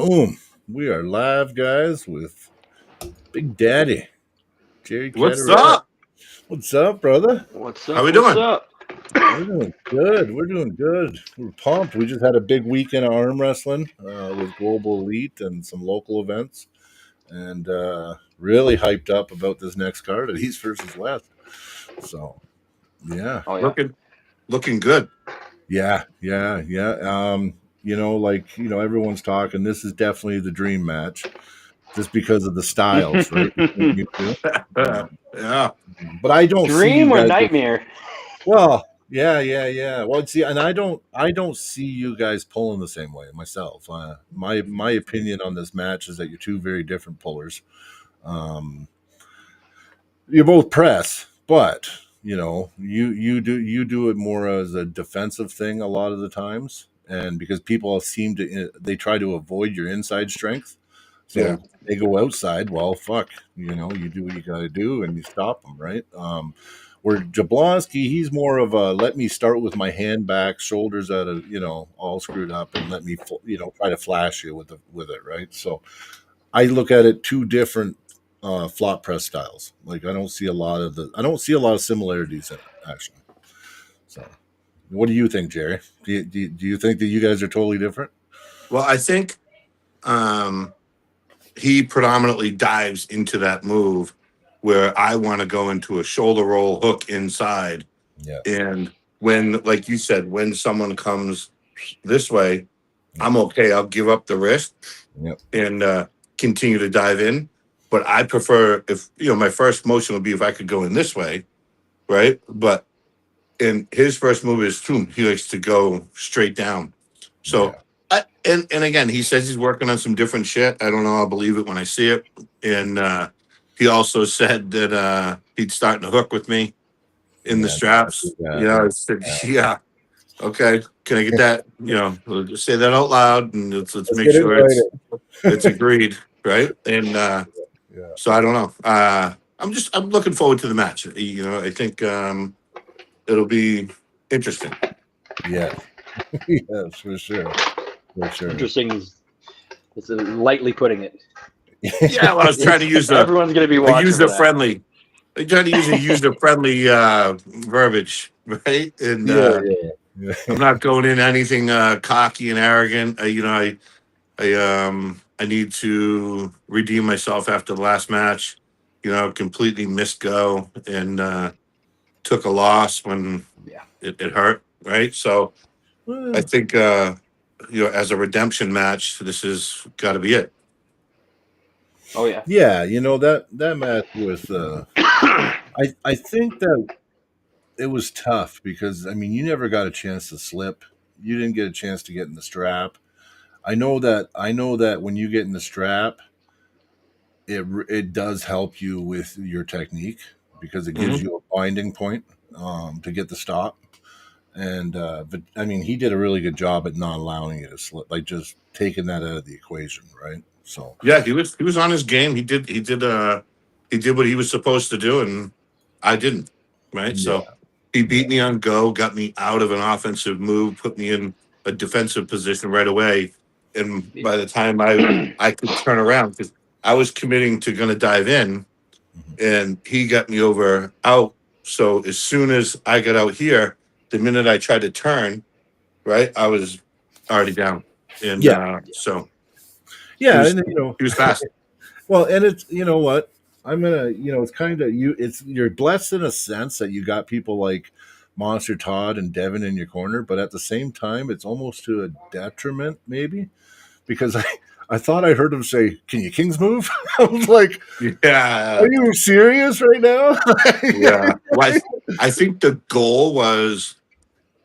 Boom. We are live, guys, with Big Daddy, Jerry What's Cadorette. up? What's up, brother? What's How up? we What's doing? up? We're doing good. We're doing good. We're pumped. We just had a big weekend of arm wrestling with Global Elite and some local events, and really hyped up about this next card at East versus West. So, yeah. Oh yeah. Looking good. Yeah. Everyone's talking. This is definitely the dream match, just because of the styles, right? Between you two. Yeah. But I don't see Dream you or guys. nightmare? Well, yeah. Well, see, and I don't see you guys pulling the same way myself. My opinion on this match is that you're two very different pullers. Um, you're both press, but you do it more as a defensive thing a lot of the times, and because people they try to avoid your inside strength, Yeah. so they go outside. Well, fuck, you do what you got to do and you stop them, right? Where Jablonski, he's more of a let me start with my hand back, shoulders out of all screwed up, and let me try to flash you with it, right? So I look at it two different flop press styles. Like I don't see a lot of similarities in it actually. So what do you think, Jerry? Do you think that you guys are totally different? Well, I think he predominantly dives into that move where I want to go into a shoulder roll hook inside. Yeah. And when, like you said, when someone comes this way, I'm okay. I'll give up the wrist Yep. and continue to dive in. But I prefer if, my first motion would be if I could go in this way, right? But and his first move is he likes to go straight down. So and again, he says he's working on some different shit. I don't know. I'll believe it when I see it. And he also said that he'd start to hook with me in the straps. I said, yeah, okay. Can I get that? We'll just say that out loud, and let's make sure it's agreed, right? And so I don't know. I'm looking forward to the match. I think it'll be interesting. Yeah. Yes, for sure. Interesting is lightly putting it. Yeah, well, I was trying to use everyone's going to be watching user friendly. I try to use a user friendly verbiage, right? And I'm not going in anything cocky and arrogant. I need to redeem myself after the last match. Completely missed go and took a loss when it hurt, right? So I think as a redemption match, this has got to be it. Oh yeah. Yeah, that match was I think that it was tough because you never got a chance to slip. You didn't get a chance to get in the strap. I know that when you get in the strap, it does help you with your technique because it gives you a binding point to get the stop. And but he did a really good job at not allowing you to slip, like just taking that out of the equation, right? So yeah, he was on his game. He did what he was supposed to do, and I didn't, right? yeah. So he beat me on go, got me out of an offensive move, put me in a defensive position right away. And by the time I could turn around, because I was committing to going to dive in, and he got me over out. So as soon as I got out here, the minute I tried to turn, right, I was already down. And so yeah, he and was fast. Well, and it's what I'm gonna it's kind of you're blessed in a sense that you got people like Monster Todd and Devin in your corner, but at the same time, it's almost to a detriment maybe because I thought I heard him say, "Can you Kings move?" I was like, "Yeah, are you serious right now?" Yeah. Well, I think the goal was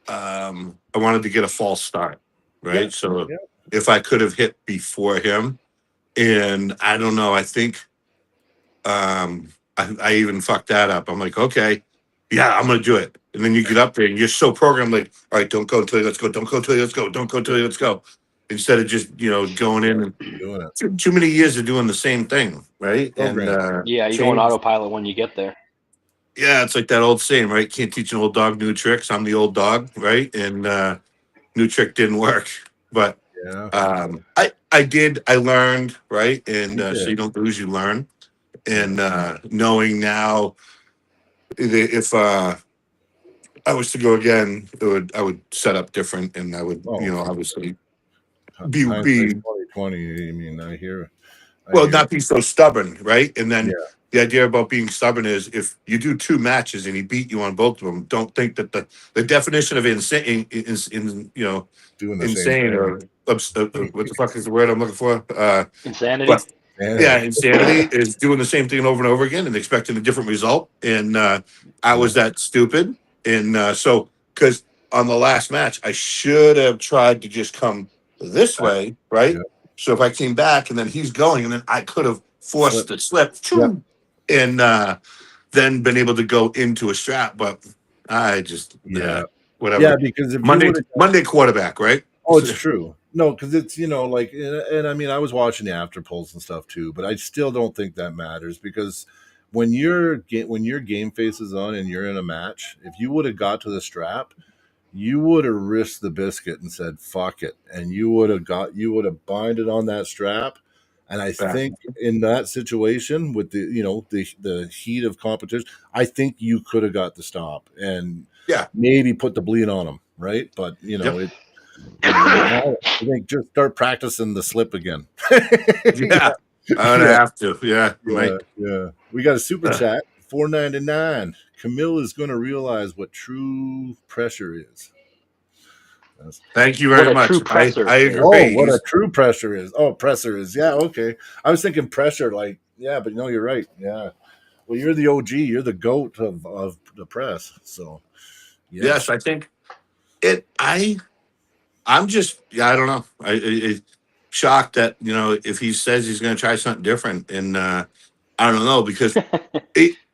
I wanted to get a false start, right? So if I could have hit before him, and I don't know, I think I even fucked that up. I'm like, okay, yeah, I'm gonna do it. And then you get up there and you're so programmed, like, all right, don't go until you let's go, don't go until you let's go, don't go until you let's go. Instead of just going in and doing it. too many years of doing the same thing, right? Program. And you go on autopilot when you get there. Yeah, it's like that old saying, right? Can't teach an old dog new tricks. I'm the old dog, right? And new trick didn't work. But Yeah. I learned, right, and You so did. you don't lose, you learn, Yeah. and knowing now if I was to go again, I would set up different, and I would, Oh, for obviously hindsight's be 2020. I mean, I well, hear. not be so stubborn, right? And Yeah. then the idea about being stubborn is if you do two matches and he beat you on both of them, don't think that the definition of insane is Doing the same insane thing. or what the fuck is the word I'm looking for? But Insanity. yeah, Insanity. insanity is doing the same thing over and over again and expecting a different result. And I Yeah. was that stupid. And so, because on the last match, I should have tried to just come this Back. way, right? Yeah. So if I came back and then he's going, and then I could have forced Slip. the slip, Yeah. and then been able to go into a strap. But I just Yeah. Yeah. whatever. Because if you Monday would have, Monday quarterback, right? oh, it's true. No, because it's like, and I mean, I was watching the after polls and stuff too, but I still don't think that matters because when your game face is on and you're in a match, if you would have got to the strap, you would have risked the biscuit and said fuck it, and you would have binded on that strap. And I Yeah. think in that situation with the heat of competition, I think you could have got the stop and Yeah. maybe put the bleed on him, right? But Yep. now I think just start practicing the slip again. Yeah. Yeah, I'm gonna yeah, have to. Yeah. yeah, yeah. We got a super Uh, chat, 4.99. Camille is going to realize what true pressure is. That's- Thank you What very a much. true I presser is. oh, agree. what a true pressure is. Oh, presser is. Yeah, okay. I was thinking pressure, like, yeah, but no, you're right. Yeah. Well, you're the OG. You're the goat of the press. So, Yes, yes. I think it. I'm just. Yeah, I don't know. Shocked that if he says he's going to try something different, and I don't know because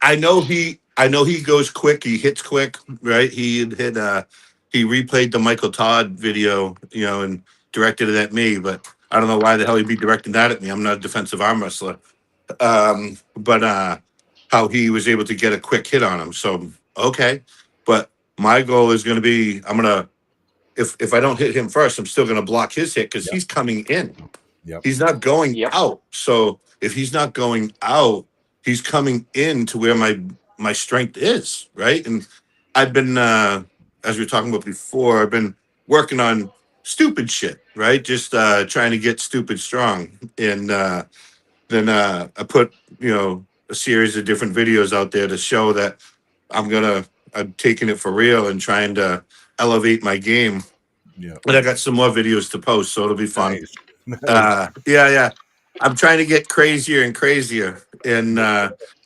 I know he goes quick. He hits quick, right? He replayed the Michael Todd video, and directed it at me, but I don't know why the hell he'd be directing that at me. I'm not a defensive arm wrestler. But how he was able to get a quick hit on him. So okay, but my goal is going to be I'm gonna if I don't hit him first, I'm still going to block his hit because Yep. he's coming in. Yep. He's not going Yep. out. So if he's not going out, he's coming in to where my strength is, right? And I've been as we were talking about before, I've been working on stupid shit, right? Just trying to get stupid strong. And then I put, a series of different videos out there to show that I'm taking it for real and trying to elevate my game. Yep. And I got some more videos to post, so it'll be fun. Nice. Nice. Yeah. I'm trying to get crazier and crazier and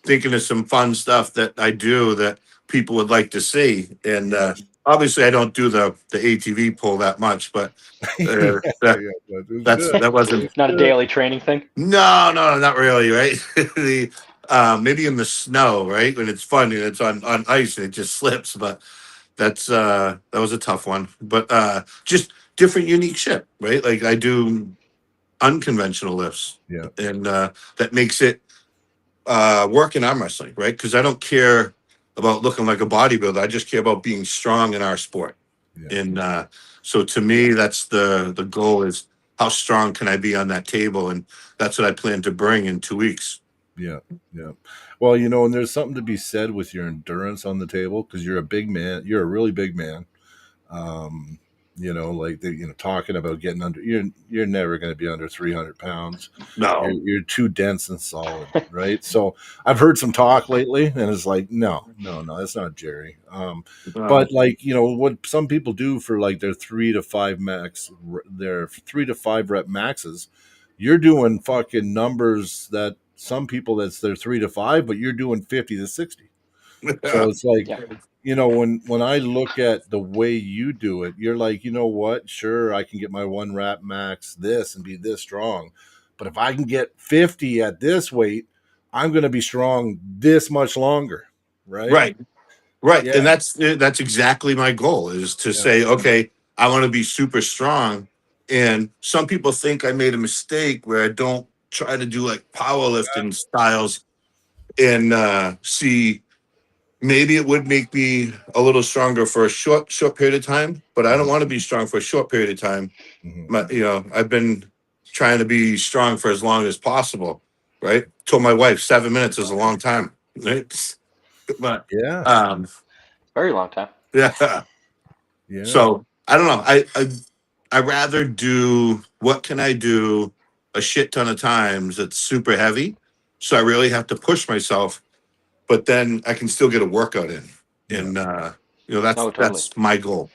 thinking of some fun stuff that I do that people would like to see. And Yes. obviously I don't do the ATV pull that much, but Yeah, that yeah, that is that's good. that wasn't It's not a Good. daily training thing. no, not really, right? the maybe in the snow, right? When it's fun and it's on ice and it just slips, but that was a tough one. But just different unique shit, right? Like I do unconventional lifts, Yeah. and that makes it work in arm wrestling, right? Because I don't care about looking like a bodybuilder. I just care about being strong in our sport. Yeah. And so to me, that's the goal is how strong can I be on that table, and that's what I plan to bring in 2 weeks. Yeah. Yeah. Well, and there's something to be said with your endurance on the table because you're a big man. You're a really big man. Um, like talking about getting under. You're never going to be under 300 pounds. No, You're too dense and solid, right? So I've heard some talk lately, and it's like, no, that's not Jerry. uh, But like what some people do for like their 3 to 5 max, their 3 to 5 rep maxes, you're doing fucking numbers that some people that's their 3 to 5, but you're doing 50 to 60. So it's like, Yeah. when I look at the way you do it, you're like, you know what? Sure, I can get my 1 rep max this and be this strong. But if I can get 50 at this weight, I'm going to be strong this much longer. Right? right, right, Yeah. and that's exactly my goal is to Yeah. say, okay, I want to be super strong. And some people think I made a mistake where I don't try to do like powerlifting styles and see maybe it would make me a little stronger for a short period of time, but I don't Mhm. want to be strong for a short period of time. Mhm. I've been trying to be strong for as long as possible, right? Told my wife 7 minutes is a long time, right? But Yeah, um, Very long time. yeah. yeah, So I don't know. I rather do what can I do a shit ton of times that's super heavy, so I really have to push myself, but then I can still get a workout in, yeah. and that's Oh, totally. my goal.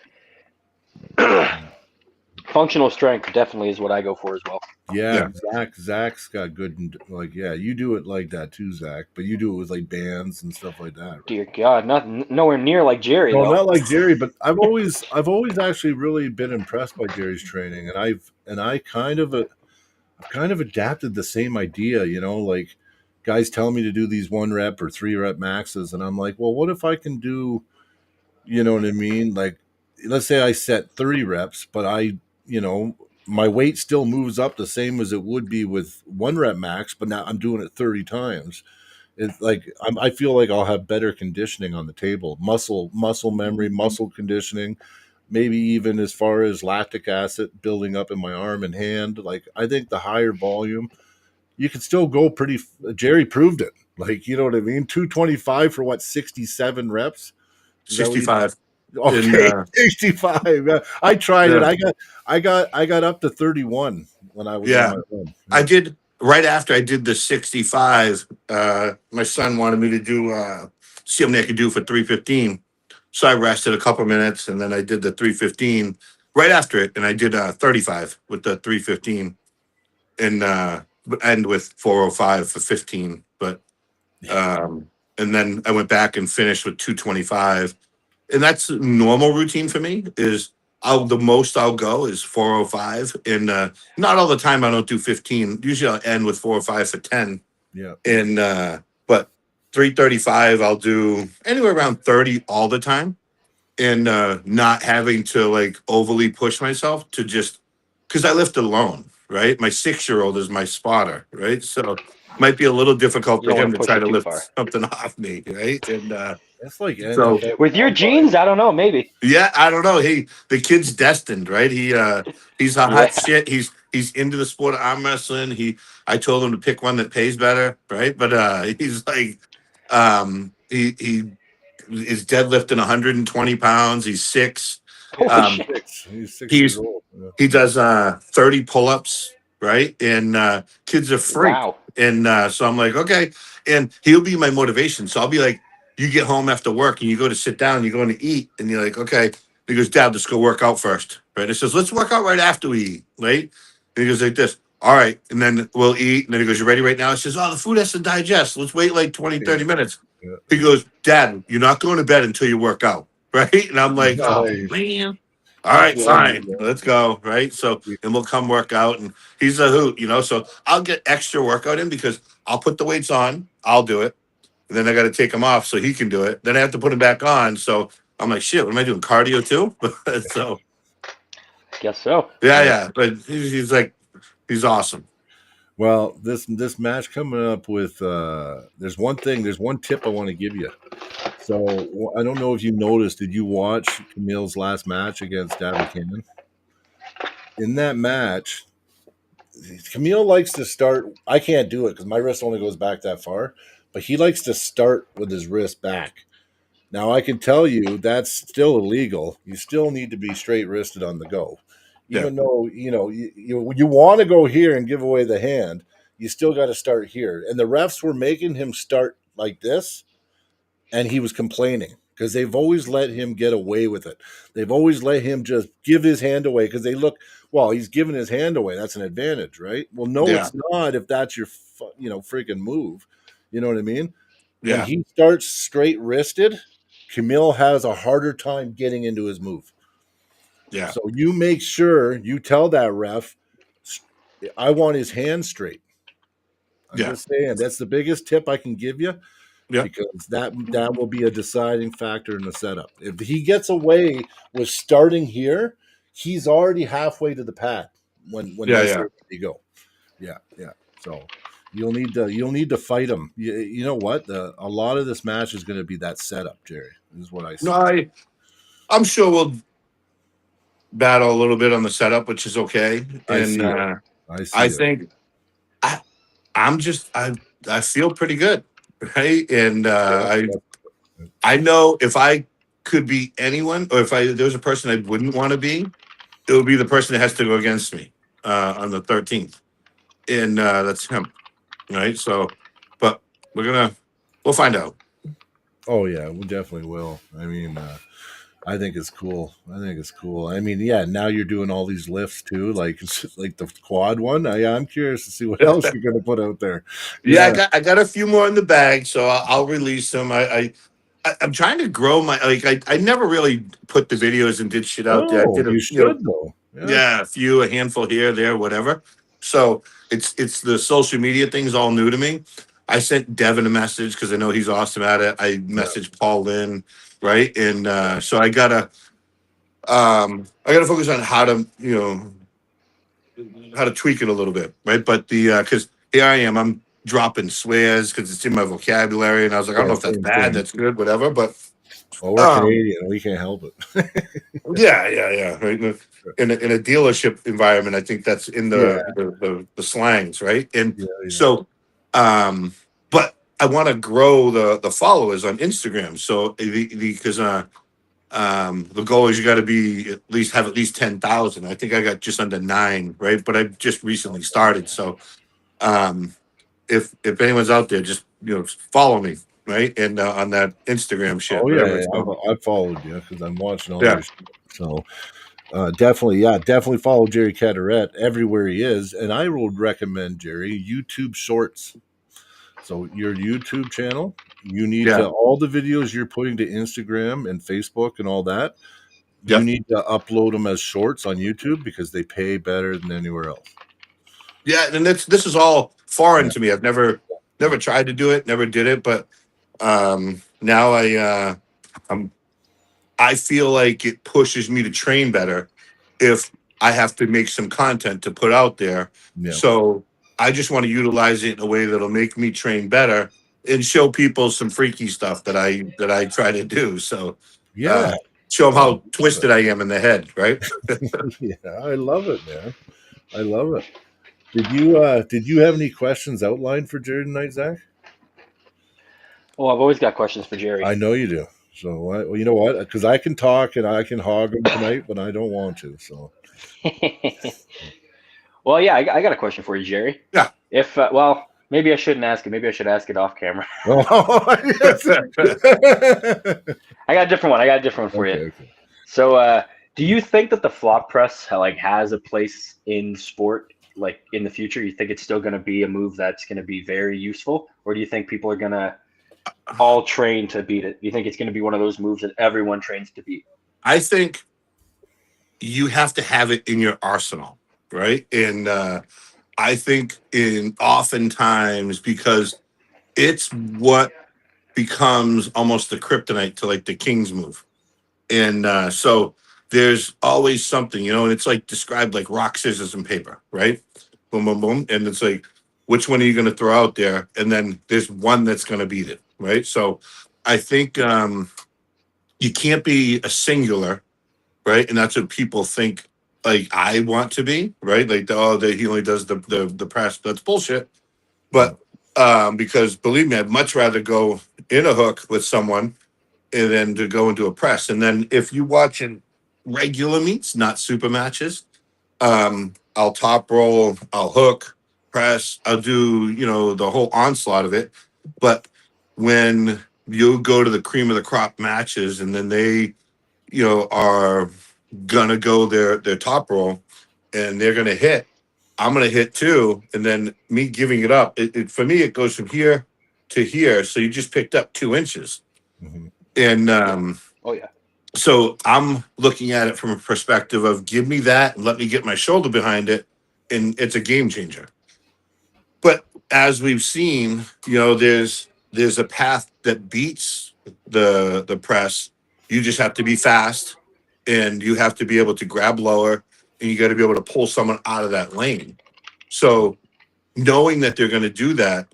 Functional strength definitely is what I go for as well. Yeah, Yeah. Zach's got good, like, yeah, you do it like that too, Zach, but you do it with like bands and stuff like that, right? Dear God, nowhere near like Jerry No, though. not like Jerry, but I've always actually really been impressed by Jerry's training, and I I've kind of adapted the same idea, like guys tell me to do these 1 rep or 3 rep maxes, and I'm like, well, what if I can do, you know what I mean? Like, let's say I set 30 reps, but you know, my weight still moves up the same as it would be with 1 rep max, but now I'm doing it 30 times. It's like I feel like I'll have better conditioning on the table, muscle memory, muscle conditioning, maybe even as far as lactic acid building up in my arm and hand. Like I think the higher volume, you can still go pretty. Jerry proved it. Like you know what I mean. 225 for what 67 reps. Is that what you? 65 in Okay, 65. Yeah, I tried it. yeah, I got up to 31 when I was on yeah. my run. I Yeah. did right after I did the 65. My son wanted me to do see how many I could do for 315. So I rested a couple minutes and then I did the 315 right after it, and I did 35 with the 315 and end with 405 for 15. But and then I went back and finished with 225, and that's normal routine for me. Is the most I'll go is 405, and not all the time. I don't do 15. Usually I'll end with 405 for 10, Yeah. and but 335 I'll do anywhere around 30 all the time, and not having to like overly push myself to just because I lift alone, right? My 6-year-old is my spotter, right? So might be a little difficult You for don't want him to to push try it to too lift far. something off me, right? And That's like so NFL With your combine. genes, I don't know, maybe. yeah, I don't know. The kid's destined, right? He's a Yeah. hot shit. He's into the sport of arm wrestling. I told him to pick one that pays better, right? But he's like he is deadlifting 120 pounds. He's 6. Holy He's Um shit. six. He's 6 years he's old. Yeah. he does 30 pull-ups, right? And kids are freak. Wow. And so I'm like, okay. And he'll be my motivation. So I'll be like, you get home after work and you go to sit down, you're going to eat, and you're like, okay. He goes, Dad, let's go work out first. Right. And he says, let's work out right after we eat, right? And he goes like this. All right. And then we'll eat. And then he goes, you ready right now? He says, oh, the food has to digest. Let's wait like 20, Yeah. 30 minutes. Yeah. He goes, Dad, you're not going to bed until you work out. Right. And I'm like, oh Nice. man. All That's right, Yeah. funny. fine. Yeah. Let's go. Right. So, and we'll come work out. And he's a hoot. So I'll get extra workout in because I'll put the weights on, I'll do it. And then I got to take them off so he can do it. Then I have to put him back on. So I'm like, shit, what am I doing? Cardio too? So, Guess so. yeah, Yeah. yeah. But he's like, he's awesome. Well, this match coming up with there's one tip I want to give you. So I don't know if you noticed. Did you watch Camille's last match against Davy Cannon? In that match, Camille likes to start. I can't do it because my wrist only goes back that far, but he likes to start with his wrist back. Now I can tell you that's still illegal. You still need to be straight wristed on the go, Yeah. even though you want to go here and give away the hand. You still got to start here. And the refs were making him start like this, and he was complaining because they've always let him get away with it. They've always let him just give his hand away because they look, well, he's giving his hand away. That's an advantage, right? Well, no, Yeah. it's not if that's your freaking move. You know what I mean? When Yeah. he starts straight wristed, Camille has a harder time getting into his move. Yeah. So you make sure you tell that ref, I want his hand straight. I'm Yeah. just saying that's the biggest tip I can give you Yeah. because that will be a deciding factor in the setup. If he gets away with starting here, he's already halfway to the pad when Yeah. they Yeah. say you go. Yeah, yeah. So You'll need to fight him. You know what? A lot of this match is going to be that setup, Jerry. Is what I No, see. I'm sure we'll battle a little bit on the setup, which is okay. I And see it. I I see it. think I I'm just I feel pretty good, right? And Yeah. I know if I could be anyone, or if there was a person I wouldn't want to be, it would be the person that has to go against me on the 13th, and that's him, right? So, but we'll find out. Oh yeah, we definitely will. I mean, I think it's cool. I think it's cool. I mean, yeah. Now you're doing all these lifts too, like like the quad one. I'm curious to see what else you're going to put out there. Yeah, Yeah. I got a few more in the bag, so I'll release them. I'm trying to grow my I never really put the videos and did shit out there. I Oh, did you should though. Yeah. yeah, a handful here, there, whatever. So it's the social media thing's all new to me. I sent Devin a message because I know he's awesome at it. I Yeah. messaged Paul Lynn, right? And so I gotta focus on how to how to tweak it a little bit, right? But the because here I am, I'm dropping swears because it's in my vocabulary, and I was like, I don't Yeah. know if that's Same bad, thing. that's good, whatever. But Well, we're um, Canadian. We can't help it. yeah, right. In a dealership environment, I think that's in Yeah. the slangs, right? And Yeah. Yeah. so, but I want to grow the followers on Instagram. So because the goal is you got to be have at least 10,000. I think I got just under 9, right? But I just recently started, so um, if anyone's out there, just follow me, right? And on that Instagram shit, Oh yeah. whatever Yeah. it's called. I've followed you because I'm watching all Yeah, your. So definitely, yeah, definitely follow Jerry Cadorette everywhere he is, and I would recommend Jerry YouTube Shorts. So your YouTube channel, you need yeah, to all the videos you're putting to Instagram and Facebook and all that. You yeah, need to upload them as shorts on YouTube because they pay better than anywhere else. yeah. And this is all foreign Yeah, to me. I've never yeah, tried to do it, never did it, but now I'm I feel like it pushes me to train better if I have to make some content to put out there. yeah, So I just want to utilize it in a way that'll make me train better and show people some freaky stuff that I try to do. So yeah. uh, show them Oh, how twisted I am in the head, right? yeah, I love it, man. I love it. Did you have any questions outlined for Jared tonight, Zach? Oh, I've always got questions for Jerry. I know you do. So well, you know what? Because I can talk and I can hog them tonight, but I don't want to. So Well, yeah, I got a question for you, Jerry. Yeah. If maybe I shouldn't ask it. Maybe I should ask it off camera. oh, yes. I got a different one. I got a different one for you. Okay. So, do you think that the flop press has a place in sport, like in the future? You think it's still going to be a move that's going to be very useful, or do you think people are going to all train to beat it? Do you think it's going to be one of those moves that everyone trains to beat? I think you have to have it in your arsenal, right? And I think in oftentimes because it's what becomes almost the kryptonite to like the King's move. And so there's always something, and it's like described like rock, scissors, and paper, right? Boom, boom, boom. And it's like, which one are you going to throw out there? And then there's one that's going to beat it, right? So I think you can't be a singular, right? And that's what people think like I want to be, right? Like, that he only does the press. That's bullshit. Yeah. But because believe me, I'd much rather go in a hook with someone and then to go into a press. And then if you watch in regular meets, not super matches, I'll top roll, I'll hook, press, I'll do, the whole onslaught of it. But when you go to the cream of the crop matches and then they, are gonna go their top roll and they're gonna hit, I'm gonna hit too. And then me giving it up, for me, it goes from here to here. So you just picked up 2 inches. Mm-hmm. And Oh yeah. so I'm looking at it from a perspective of give me that and let me get my shoulder behind it, and it's a game changer. But as we've seen, there's a path that beats the press. You just have to be fast, and you have to be able to grab lower, and you got to be able to pull someone out of that lane. So knowing that they're going to do that,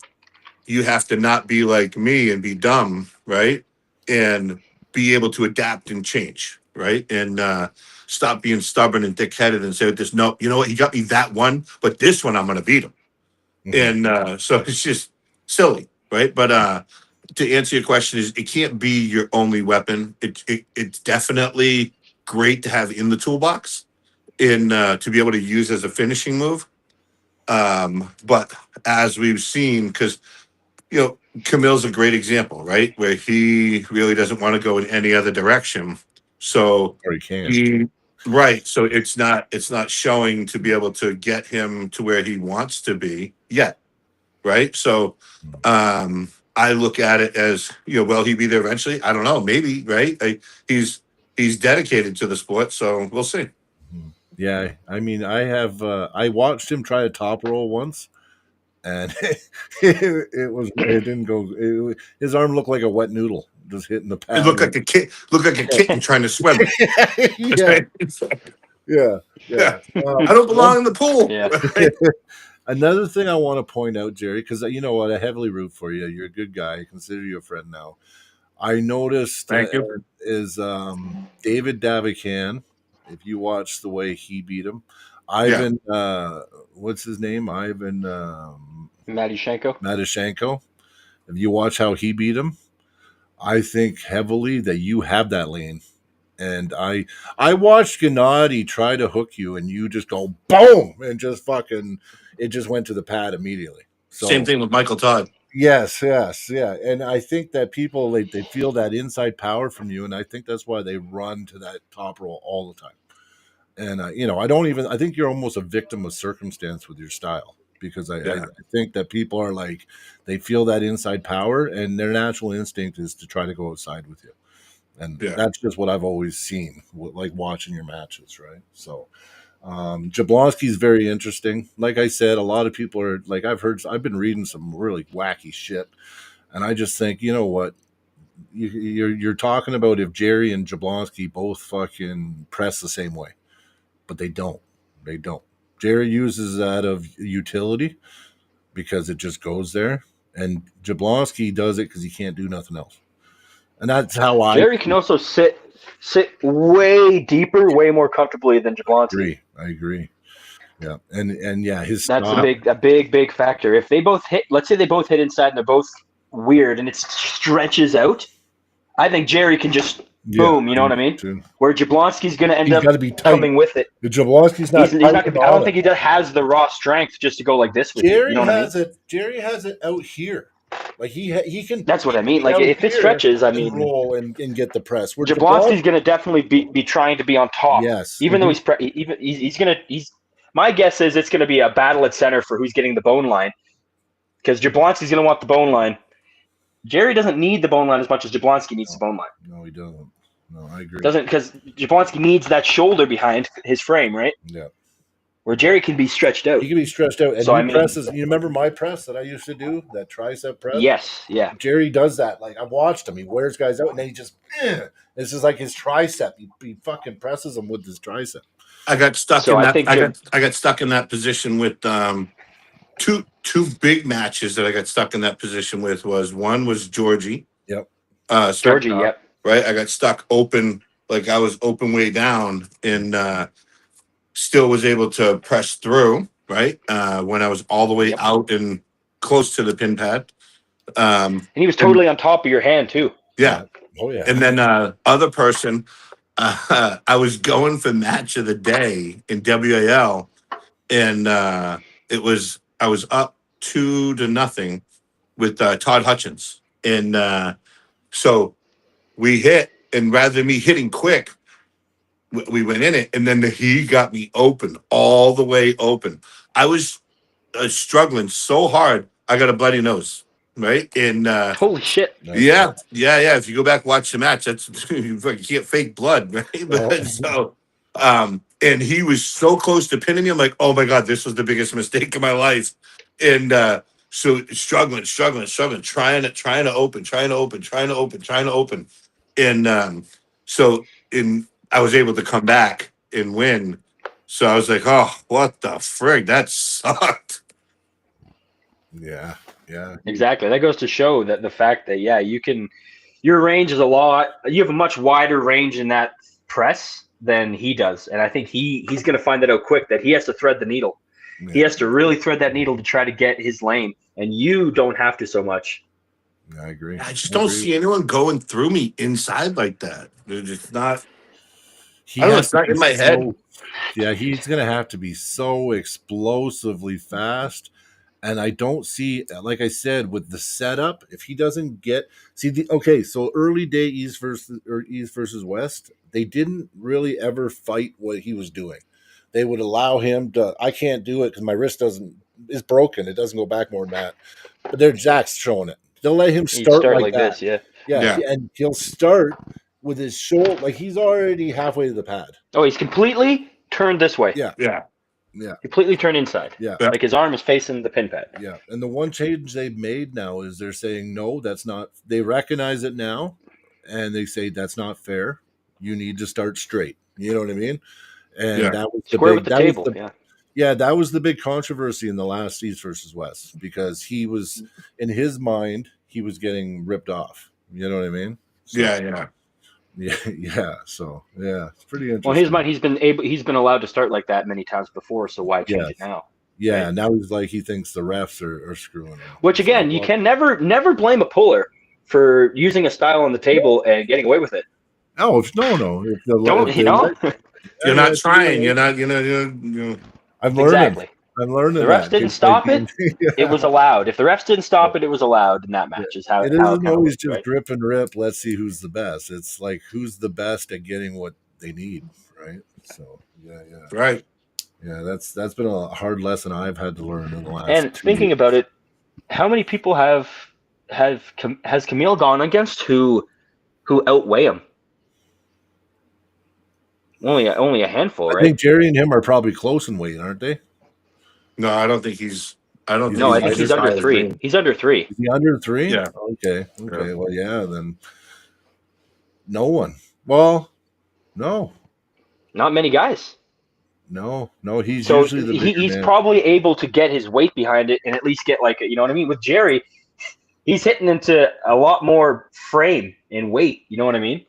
you have to not be like me and be dumb, right? And be able to adapt and change, right? And stop being stubborn and thick-headed and say this. No, you know what? He got me that one, but this one I'm going to beat him. Mhm. And so it's just silly, right? But to answer your question, is it can't be your only weapon. It's definitely great to have in the toolbox in to be able to use as a finishing move. But as we've seen, because Camille's a great example, right? Where he really doesn't want to go in any other direction. So Or he can. he right. So it's not showing to be able to get him to where he wants to be yet. Right. So I look at it as, will he be there eventually? I don't know. Maybe, right? He's dedicated to the sport, so we'll see. Mhm. Yeah, I mean, I watched him try a top roll once, and it didn't go. His arm looked like a wet noodle, just hitting the It pad. looked like a kid, looked like a kitten trying to swim. Yeah, yeah, Yeah. yeah. I don't belong in the pool. Yeah. Right? Another thing I want to point out, Jerry, because you know what, I heavily root for you. You're a good guy. I consider you a friend now. I noticed Thank you. is David Davican. If you watch the way he beat him, Yeah. Ivan, what's his name? Ivan Matyushenko. Matishenko. If you watch how he beat him, I think heavily that you have that lane. And I watched Gennady try to hook you, and you just go boom, and just fucking it just went to the pad immediately. So Same thing with Michael Todd. yes, yes, yeah. And I think that people they feel that inside power from you, and I think that's why they run to that top roll all the time. And I think you're almost a victim of circumstance with your style because I Yeah. think that people are like they feel that inside power, and their natural instinct is to try to go outside with you. And Yeah. that's just what I've always seen, like watching your matches, right? So Jablonski's very interesting. Like I said, a lot of people are like I've been reading some really wacky shit, and I just think, you know what, you're talking about if Jerry and Jablonski both fucking press the same way, but they don't. They don't. Jerry uses that of utility because it just goes there, and Jablonski does it because he can't do nothing else, and that's how I Jerry can also sit way deeper, way more comfortably than Jablonski. agree. I agree. Yeah, and yeah, his That's stop. big factor. If they both hit, let's say they both hit inside and they're both weird and it stretches out, I think Jerry can just Yeah, boom. You know what I mean? too. Where Jablonski's going to end He's up got to be tight. coming with it. Jablonski's not. He's tight not. about I don't it. think he has the raw strength just to go like this with you. Jerry You know what I mean? has it. Jerry has it out here. Like he can. That's what I mean. be Like out if it here stretches, I and mean, roll and get the press. Where Jablonski's going to definitely be trying to be on top, yes, even though he's going to. My guess is it's going to be a battle at center for who's getting the bone line because Jablonski's going to want the bone line. Jerry doesn't need the bone line as much as Jablonski needs the bone line. no, he doesn't. No, I agree. Doesn't because Jablonski needs that shoulder behind his frame, right? Yeah, Where Jerry can be stretched out. he can be stretched out. And So, he I mean- presses. You remember my press that I used to do, that tricep press? Yes, yeah. Jerry does that. Like I've watched him. He wears guys out, and then he just. This is like his tricep. He fucking presses them with his tricep. I got stuck So in I that. think I got stuck in that position with two big matches that I got stuck in that position with. One was Georgie. Yep. Georgie, yep. Right. I got stuck open, like I was open way down, and still was able to press through. Right. When I was all the way Yep. out and close to the pin pad. And he was totally on top of your hand too. Yeah. Oh yeah. And then other person, I was going for match of the day in WAL, and I was up 2-0 with Todd Hutchins, and so we hit, and rather than me hitting quick, we went in it, and then he got me open, all the way open. I was struggling so hard, I got a bloody nose, right? And Holy shit. Nice. yeah. If you go back and watch the match, that's you can't fake blood, right? But Oh. so, and he was so close to pinning me. I'm like, oh my god, this was the biggest mistake of my life. And so struggling, trying to open, and so I was able to come back and win. So I was like, oh, what the frig? That sucked. Yeah, yeah. Exactly. That goes to show that the fact that you can, your range is you have a much wider range in that press than he does, and I think he's going to find that out quick that he has to thread the needle. He Yeah, has to really thread that needle to try to get his lane, and you don't have to so much. I agree. I just don't see anyone going through me inside like that. They're just not. He I don't know. has It's to not be in my head. so. Yeah, he's gonna have to be so explosively fast. And I don't see, like I said, with the setup, if he doesn't get okay, so early day East versus West, they didn't really ever fight what he was doing. They would allow him to. I can't do it because my wrist is broken. It doesn't go back more than that. But they're Jack's showing it. They'll let him You start start like like that. this, yeah. Yeah, Yeah. and he'll start with his shoulder, like he's already halfway to the pad. Oh, he's completely turned this way. Yeah, Yeah. yeah, Completely turned inside. yeah. Yeah. Like his arm is facing the pin pad. Yeah, and the one change they've made now is they're saying no, that's not. They recognize it now, and they say that's not fair. You need to start straight. You know what I mean? And Yeah. that was the Square big. with the That was table, the yeah. yeah. That was the big controversy in the last East versus West because he was in his mind he was getting ripped off. You know what I mean? So, Yeah. yeah. So yeah, it's pretty interesting. Well, in his mind, he's been allowed to start like that many times before, so why change it now? Yeah, Right. now he's like he thinks the refs are screwing him. Which again, you can never blame a puller for using a style on the table and getting away with it. Oh no! If the, Don't if you they know? let- You're yeah, not if trying. they You're let- not. I'm learning. Exactly. I'm learning. The refs that. didn't It's stop like- it. It was allowed. If the refs didn't stop it, it was allowed in that match. Is how It how it isn't kind of always looked, just right? drip and rip. Let's see who's the best. It's like who's the best at getting what they need, right? So yeah. Right. Yeah, that's been a hard lesson I've had to learn in the last. And 2 thinking years. about it, how many people has Camille gone against who outweigh him? Only a handful, I right? think Jerry and him are probably close in weight, aren't they? No, I don't think he's. I don't. No, I think think he's as under high as 3. me. He's under 3. Is he under 3? Yeah. Okay. Yeah. Well, yeah. Then no one. Well, no. Not many guys. No. He's So usually the bigger he's man. probably able to get his weight behind it and at least get like you know what I mean. With Jerry, he's hitting into a lot more frame and weight. You know what I mean?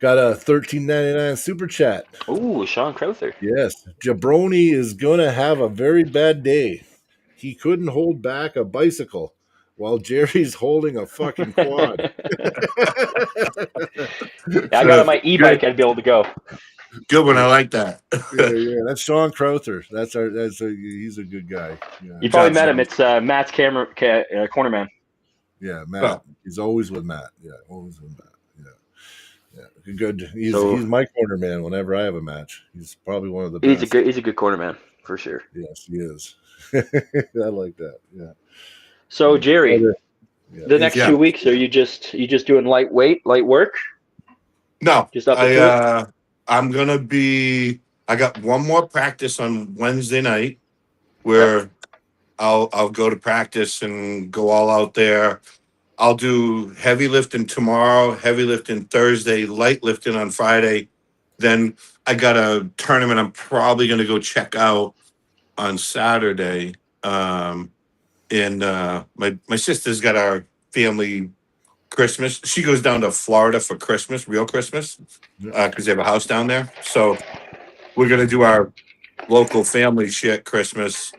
Got a $13.99 super chat. Ooh, Sean Crowther. Yes, Jabroni is gonna have a very bad day. He couldn't hold back a bicycle while Jerry's holding a fucking quad. I got on my e-bike. I'd be able to go. Good one. I like that. yeah, that's Sean Crowther. He's a good guy. Yeah, You probably Johnson. met him. It's Matt's corner man. yeah, Matt. Oh. He's always with Matt. Yeah, always with Matt. Yeah. Good. He's my corner man whenever I have a match. He's probably one of the best. He's a good corner man for sure. Yes, he is. I like that. Yeah. So Jerry, Yeah. the next 2 weeks are you just doing light work? No, Just up to it? I'm gonna be. I got one more practice on Wednesday night, where I'll go to practice and go all out there. I'll do heavy lifting tomorrow, heavy lifting Thursday, light lifting on Friday. Then I got a tournament I'm probably gonna go check out on Saturday. And my sister's got our family Christmas. She goes down to Florida for Christmas, real Christmas, because they have a house down there. So we're gonna do our local family shit Christmas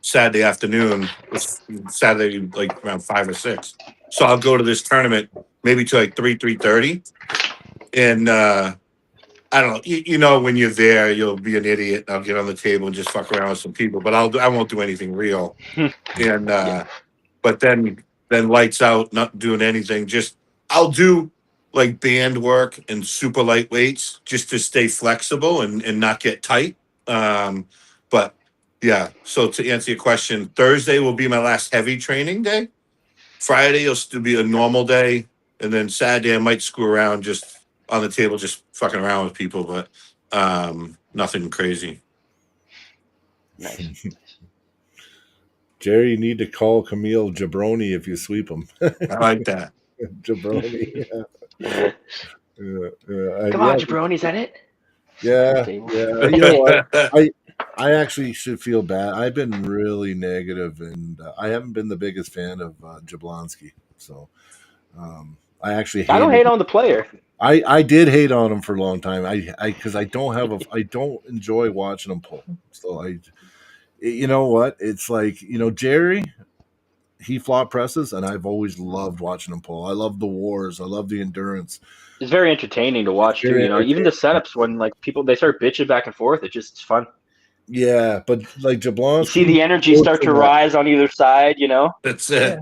Saturday afternoon. It's Saturday like around 5 or 6. So I'll go to this tournament maybe to like 3:30, and I don't know. You know, when you're there, you'll be an idiot. I'll get on the table and just fuck around with some people, but I won't do anything real. And but then lights out, not doing anything. Just I'll do like band work and super light weights just to stay flexible and not get tight. But yeah. So to answer your question, Thursday will be my last heavy training day. Friday will still be a normal day, and then Saturday I might screw around just on the table, just fucking around with people, but nothing crazy. Nice. Jerry, you need to call Camille Jabroni if you sweep him. I like that. Jabroni. Come on, Jabroni, is that it? Yeah. Table. You know what? I actually should feel bad. I've been really negative, and I haven't been the biggest fan of Jablonski. So I actually I don't hated. hate on the player. I did hate on him for a long time. Because I don't enjoy watching him pull. So you know what? It's like Jerry. He flop presses, and I've always loved watching him pull. I love the wars. I love the endurance. It's very entertaining to It's watch too. very Even the entertaining. setups when like people they start bitching back and forth, it's fun. Yeah, but like You see Jablonski the energy goes start for to that. rise on either side. That's Yeah. it.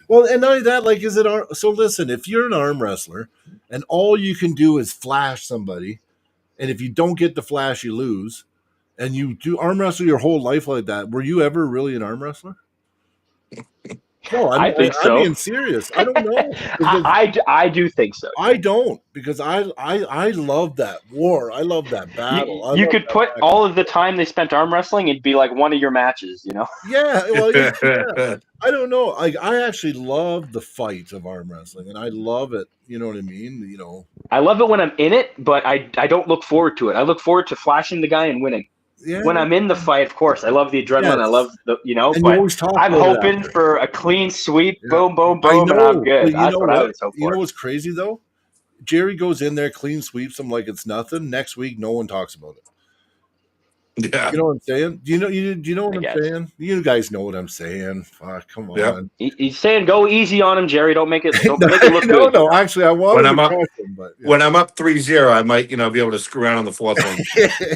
Well, and not only that, like, is it so? Listen, if you're an arm wrestler and all you can do is flash somebody, and if you don't get the flash, you lose, and you do arm wrestle your whole life like that, were you ever really an arm wrestler? No, I think I'm so. being serious. I don't know because I do think so. I don't because I love that war. I love that battle. I You love could that put back and all of the time they spent arm wrestling and be like one of your matches. yeah. Well, yeah. I don't know. Like I actually love the fight of arm wrestling, and I love it. You know what I mean? I love it when I'm in it, but I don't look forward to it. I look forward to flashing the guy and winning. Yeah. When I'm in the fight, of course, I love the adrenaline. I Yes. love And you but always talk I'm about it hoping after. for a clean sweep, Yeah. boom, boom, I boom, and I'm know, but good. you That's know what I what? always hope You know for. what's crazy though? Jerry goes in there, clean sweeps him like it's nothing. Next week, no one talks about it. Yeah. You know what I'm saying? Do you know what I I'm guess saying? You guys know what I'm saying. Fuck, come Yeah. on. he's saying go easy on him, Jerry. Don't make it no, look no, good. no. Actually, I When wanted I'm to up, crush him, but when I'm up 3-0, I might, be able to screw around on the fourth one.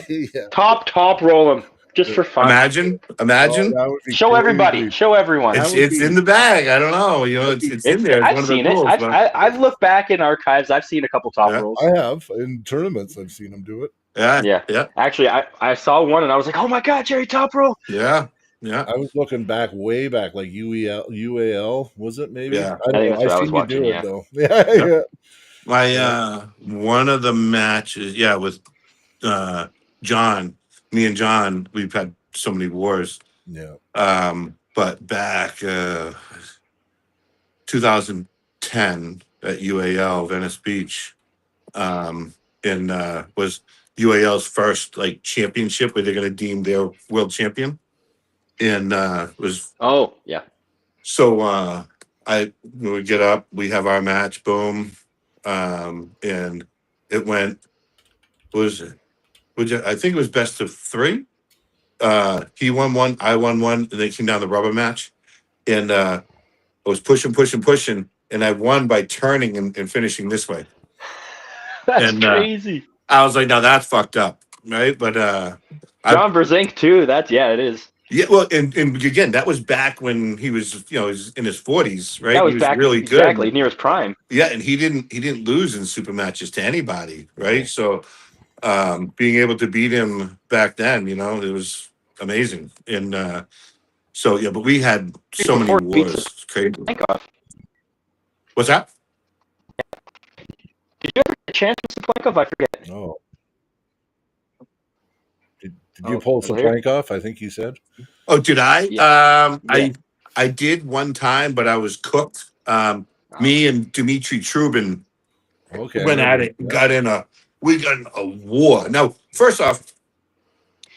yeah. Top roll him just Yeah. for fun. Imagine, Oh, imagine. that would be Show everybody. crazy. Show everyone. That It's would it's be. in the bag. I don't know. That'd It's be. it's in there. It's I've one of the seen it. rules, man. I've looked back in archives. I've seen a couple top Yeah, rolls. I have in tournaments. I've seen him do it. yeah, Yeah. yeah, Actually, I saw one and I was like, oh my god, Jerry top roll. yeah, yeah, I was looking back, way back, like UAL, was it maybe? yeah, I I don't think know. that's I what I was seen you watching. do it Yeah. though. Yeah, yeah. yeah, My yeah, one of the matches, yeah, with uh John, me and John, we've had so many wars. yeah. But back 2010 at UAL Venice Beach, and was UAL's first like championship where they're gonna deem their world champion. And was Oh yeah. so we get up, we have our match, boom, and it went was I think it was best of three. He won one, I won one, and then it came down the rubber match, and I was pushing, and I won by turning and finishing this way, That's and crazy. I was like, "No, that's fucked up, right?" But I John Brzenk too. It is. yeah, well, and again, that was back when he was, he was in his 40s, right? That He was was back really exactly good. near his prime. Yeah, and he didn't lose in super matches to anybody, right? No. So being able to beat him back then, it was amazing. And so yeah, but we had so many Before he beats wars. It's crazy. Saplenko. What's that? Did you ever get a chance with Saplenko? I forget. No. Did you Oh, pull still some here? plank off? I think you said. Oh, did I? Yeah. I did one time, but I was cooked. Me and Dmitry Trubin Okay, I went at remember. it, Yeah. we got in a war. Now, first off,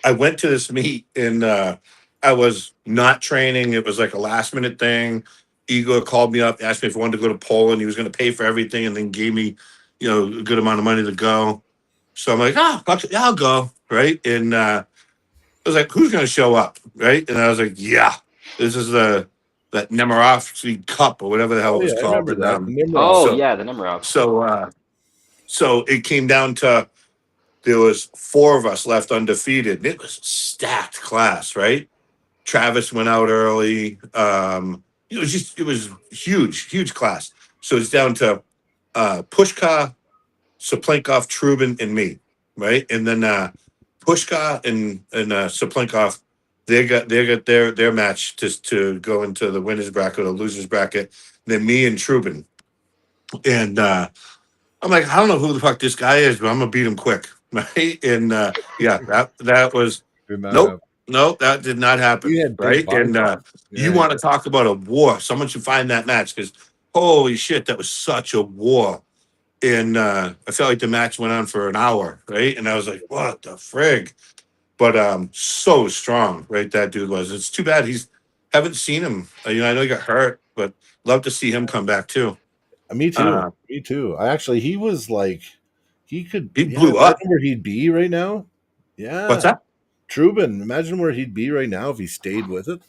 I went to this meet and I was not training. It was like a last minute thing. Igor called me up, asked me if I wanted to go to Poland. He was going to pay for everything and then gave me, a good amount of money to go. So I'm like, yeah, I'll go. Right. And I was like, who's going to show up? Right. And I was like, yeah, this is that Nemirovsky Cup or whatever the hell Oh it was yeah, I called. remember And that. The Nimrod. Oh so, yeah, the Nemirov. so it came down to, there was four of us left undefeated. And it was a stacked class, right? Travis went out early. It was huge class. So it's down to Pushka, Saplenkov, Trubin, and me, right? And then Pushka and Saplenkov, they got their match to go into the winners bracket or losers bracket. Then me and Trubin, and I'm like, I don't know who the fuck this guy is, but I'm gonna beat him quick, right? And yeah, that was Did not nope, have. nope, that did not He happen, had big right? And biceps. you Yeah, want to talk about a war? Someone should find that match because holy shit, that was such a war. And I felt like the match went on for an hour, right? And I was like, what the frig? but so strong, right? That dude was. It's too bad haven't seen him. I know he got hurt, but love to see him come back too. Me too. Uh, Me too. I actually, he was like, he could. he Yeah, blew imagine up. where he'd be right now. What's Yeah, that? Trubin. Imagine where he'd be right now if he stayed with it.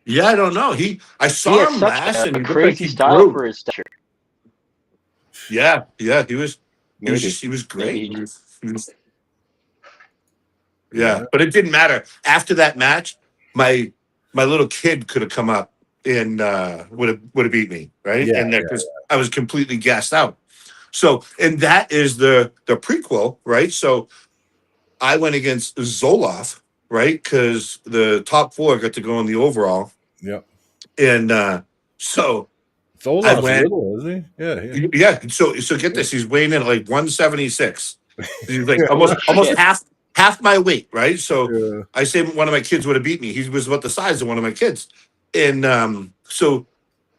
Yeah, I don't know. I He saw has him such last, and a he looked like crazy he style grew. for his stature. Yeah, yeah, he was. Maybe. He was great. Maybe. Yeah, Yeah, but it didn't matter. After that match, my my little kid could have come up and would have beat me, right? yeah, And yeah. because I was completely gassed out. So, and that is the prequel, right? So I went against Zoloff, right? Because the top four got to go in the overall, Yep. and so I Zolof's went. little, isn't he? Yeah, yeah. Yeah, so get this. He's weighing in at like 176. He's like Yeah, Holy almost shit. half my weight, right? So yeah. I say one of my kids would have beat me. He was about the size of one of my kids. And so